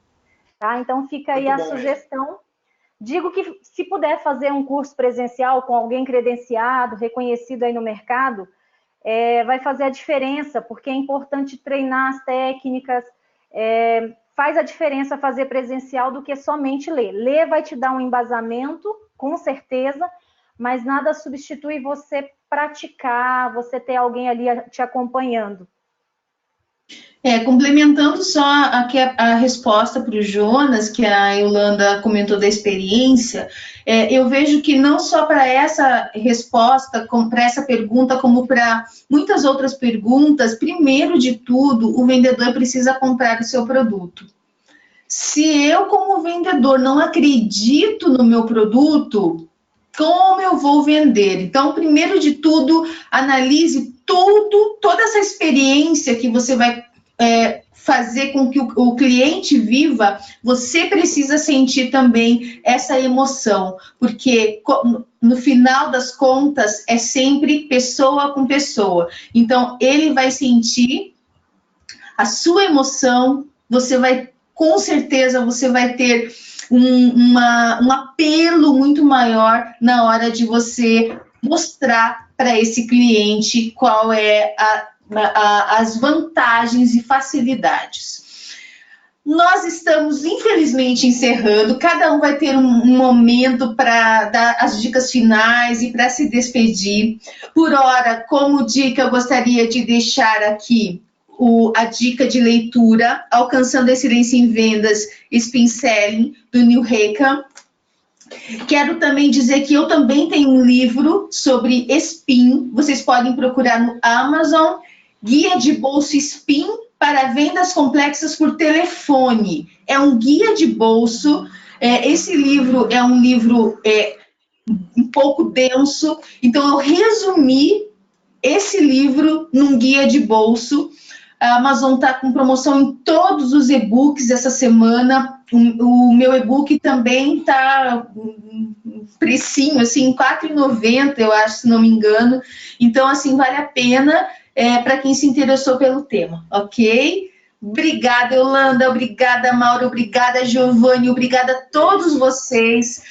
Tá? Então fica aí a sugestão. Digo que se puder fazer um curso presencial com alguém credenciado, reconhecido aí no mercado, vai fazer a diferença, porque é importante treinar as técnicas, faz a diferença fazer presencial do que somente ler. Ler vai te dar um embasamento, com certeza, mas nada substitui você praticar, você ter alguém ali te acompanhando. Complementando só a resposta para o Jonas, que a Yolanda comentou da experiência, eu vejo que não só para essa resposta, para essa pergunta, como para muitas outras perguntas, primeiro de tudo, o vendedor precisa comprar o seu produto. Se eu, como vendedor, não acredito no meu produto, como eu vou vender? Então, primeiro de tudo, analise toda essa experiência que você vai fazer com que o cliente viva. Você precisa sentir também essa emoção, porque no final das contas é sempre pessoa com pessoa. Então, ele vai sentir a sua emoção, com certeza você vai ter um apelo muito maior na hora de você mostrar para esse cliente qual é as vantagens e facilidades. Nós estamos, infelizmente, encerrando. Cada um vai ter um momento para dar as dicas finais e para se despedir. Por hora, como dica, eu gostaria de deixar aqui a dica de leitura, Alcançando a Excelência em Vendas, Spin Selling, do Neil Rackham. Quero também dizer que eu também tenho um livro sobre Spin. Vocês podem procurar no Amazon, Guia de Bolso Spin para Vendas Complexas por Telefone. É um guia de bolso. Esse livro é um livro um pouco denso, então eu resumi esse livro num guia de bolso. A Amazon está com promoção em todos os e-books essa semana. O meu e-book também está precinho, assim, R$ 4,90, eu acho, se não me engano. Então, assim, vale a pena para quem se interessou pelo tema, ok? Obrigada, Yolanda, obrigada, Mauro, obrigada, Giovanni, obrigada a todos vocês.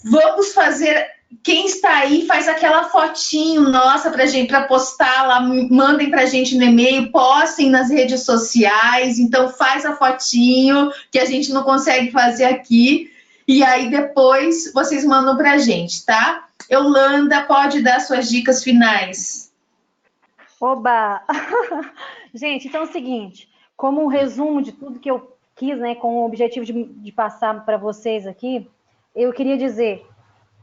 Vamos fazer... Quem está aí, faz aquela fotinho nossa para postar lá, mandem para a gente no e-mail, postem nas redes sociais, então faz a fotinho, que a gente não consegue fazer aqui, e aí depois vocês mandam para a gente, tá? Yolanda, pode dar suas dicas finais. Oba! Gente, então é o seguinte, como um resumo de tudo que eu quis, né, com o objetivo de passar para vocês aqui, eu queria dizer...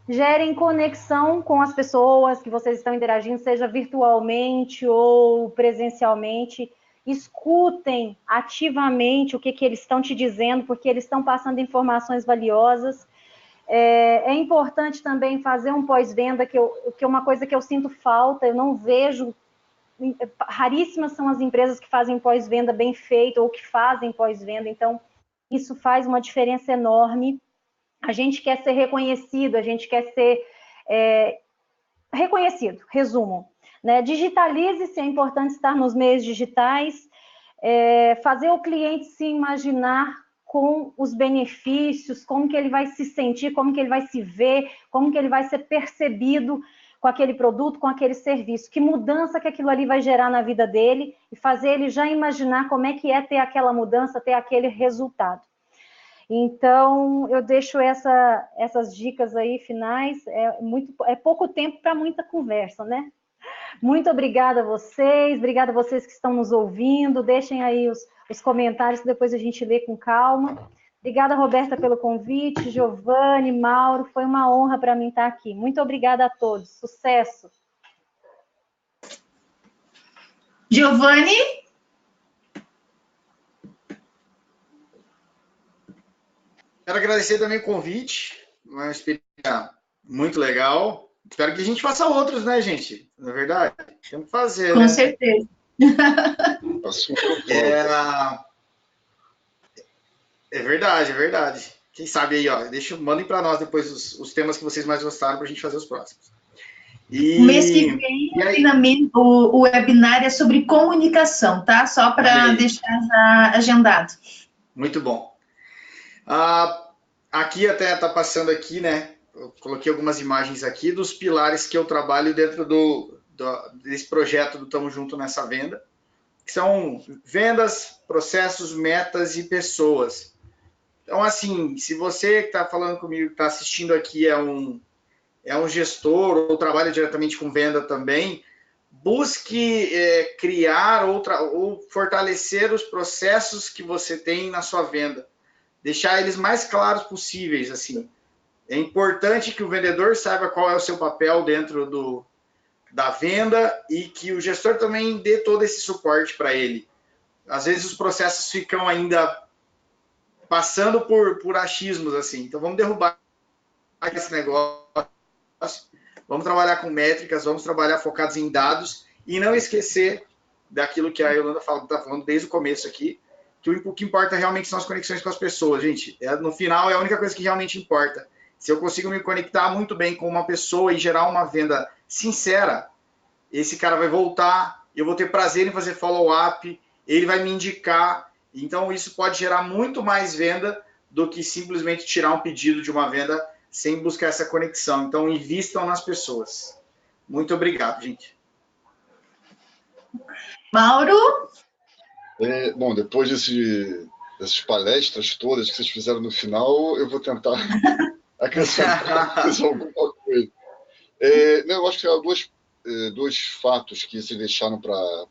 Gerem conexão com as pessoas que vocês estão interagindo, seja virtualmente ou presencialmente. Escutem ativamente o que eles estão te dizendo, porque eles estão passando informações valiosas. É importante também fazer um pós-venda, que é uma coisa que eu sinto falta, eu não vejo... Raríssimas são as empresas que fazem pós-venda bem feito ou que fazem pós-venda, então isso faz uma diferença enorme. A gente quer ser reconhecido, a gente quer ser reconhecido, resumo. Né? Digitalize-se, é importante estar nos meios digitais, fazer o cliente se imaginar com os benefícios, como que ele vai se sentir, como que ele vai se ver, como que ele vai ser percebido com aquele produto, com aquele serviço, que mudança que aquilo ali vai gerar na vida dele e fazer ele já imaginar como é que é ter aquela mudança, ter aquele resultado. Então, eu deixo essas dicas aí finais, é pouco tempo para muita conversa, né? Muito obrigada a vocês que estão nos ouvindo, deixem aí os comentários que depois a gente lê com calma. Obrigada, Roberta, pelo convite, Giovanni, Mauro, foi uma honra para mim estar aqui. Muito obrigada a todos, sucesso! Giovanni? Quero agradecer também o convite, uma experiência muito legal. Espero que a gente faça outros, né, gente? Na verdade, temos que fazer, Com né? certeza. É verdade, é verdade. Quem sabe aí, ó, mandem para nós depois os temas que vocês mais gostaram para a gente fazer os próximos. O mês que vem, o webinar é sobre comunicação, tá? Só para deixar já agendado. Muito bom. Aqui até está passando aqui, né? Eu coloquei algumas imagens aqui dos pilares que eu trabalho dentro desse projeto do Tamo Junto Nessa Venda, que são vendas, processos, metas e pessoas. Então, assim, se você que está falando comigo, que está assistindo aqui, é um gestor ou trabalha diretamente com venda também, busque criar ou fortalecer os processos que você tem na sua venda. Deixar eles mais claros possíveis, assim. É importante que o vendedor saiba qual é o seu papel dentro da venda e que o gestor também dê todo esse suporte para ele. Às vezes os processos ficam ainda passando por achismos, assim. Então vamos derrubar esse negócio, vamos trabalhar com métricas, vamos trabalhar focados em dados e não esquecer daquilo que a Yolanda está falando desde o começo aqui, que o que importa realmente são as conexões com as pessoas, gente. No final, é a única coisa que realmente importa. Se eu consigo me conectar muito bem com uma pessoa e gerar uma venda sincera, esse cara vai voltar, eu vou ter prazer em fazer follow-up, ele vai me indicar. Então, isso pode gerar muito mais venda do que simplesmente tirar um pedido de uma venda sem buscar essa conexão. Então, invistam nas pessoas. Muito obrigado, gente. Mauro? Bom, depois desse dessas palestras todas que vocês fizeram no final, eu vou tentar acrescentar mais alguma coisa. Não, eu acho que há dois fatos que vocês deixaram para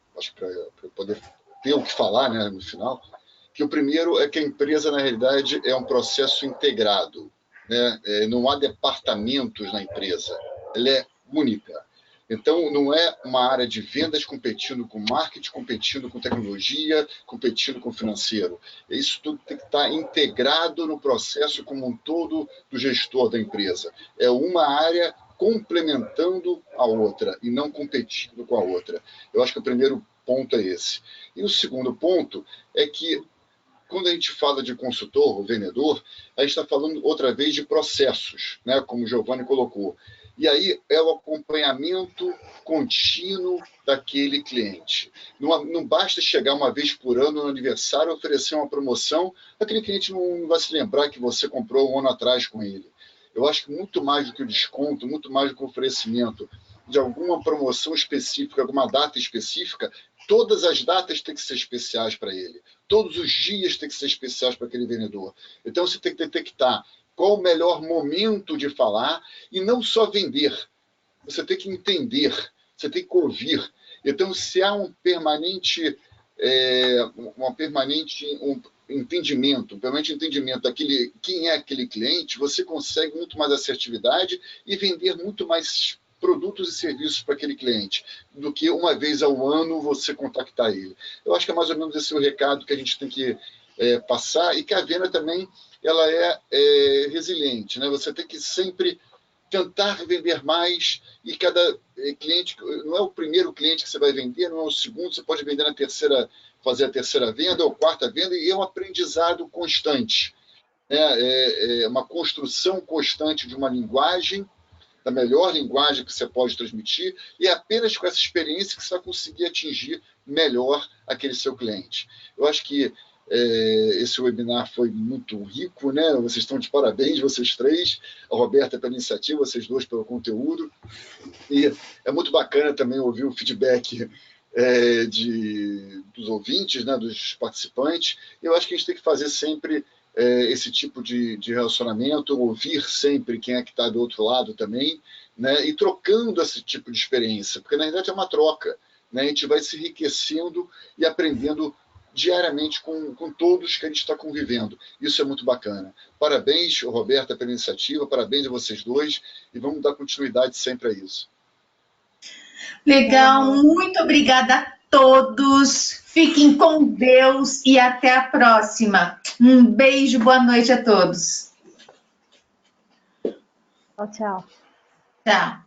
poder ter o que falar, né, no final. Que o primeiro é que a empresa, na realidade, é um processo integrado, né? Não há departamentos na empresa, ela é única. Então, não é uma área de vendas competindo com marketing, competindo com tecnologia, competindo com financeiro. Isso tudo tem que estar integrado no processo como um todo do gestor da empresa. É uma área complementando a outra e não competindo com a outra. Eu acho que o primeiro ponto é esse. E o segundo ponto é que, quando a gente fala de consultor ou vendedor, a gente está falando outra vez de processos, né, como o Giovanni colocou. E aí é o acompanhamento contínuo daquele cliente. Não basta chegar uma vez por ano no aniversário e oferecer uma promoção, aquele cliente não vai se lembrar que você comprou um ano atrás com ele. Eu acho que muito mais do que o desconto, muito mais do que o oferecimento de alguma promoção específica, alguma data específica, todas as datas têm que ser especiais para ele. Todos os dias têm que ser especiais para aquele vendedor. Então, você tem que detectar qual o melhor momento de falar e não só vender. Você tem que entender, você tem que ouvir. Então, se há um permanente entendimento daquele, quem é aquele cliente, você consegue muito mais assertividade e vender muito mais produtos e serviços para aquele cliente, do que uma vez ao ano você contactar ele. Eu acho que é mais ou menos esse o recado que a gente tem que passar, e que a venda também ela é resiliente, né? Você tem que sempre tentar vender mais, e cada cliente, não é o primeiro cliente que você vai vender, não é o segundo, você pode vender fazer a terceira venda ou quarta venda, e é um aprendizado constante, né? É uma construção constante de uma linguagem, da melhor linguagem que você pode transmitir, e é apenas com essa experiência que você vai conseguir atingir melhor aquele seu cliente. Eu acho que esse webinar foi muito rico, né? Vocês estão de parabéns, vocês três, a Roberta pela iniciativa, vocês dois pelo conteúdo, e é muito bacana também ouvir o feedback dos ouvintes, né, dos participantes. Eu acho que a gente tem que fazer sempre esse tipo de relacionamento, ouvir sempre quem é que está do outro lado também, né, e trocando esse tipo de experiência, porque na verdade é uma troca, né? A gente vai se enriquecendo e aprendendo diariamente com todos que a gente está convivendo. Isso é muito bacana. Parabéns, Roberta, pela iniciativa, parabéns a vocês dois, e vamos dar continuidade sempre a isso. Legal, muito obrigada a todos. Fiquem com Deus e até a próxima. Um beijo, boa noite a todos. Tchau, tchau. Tchau.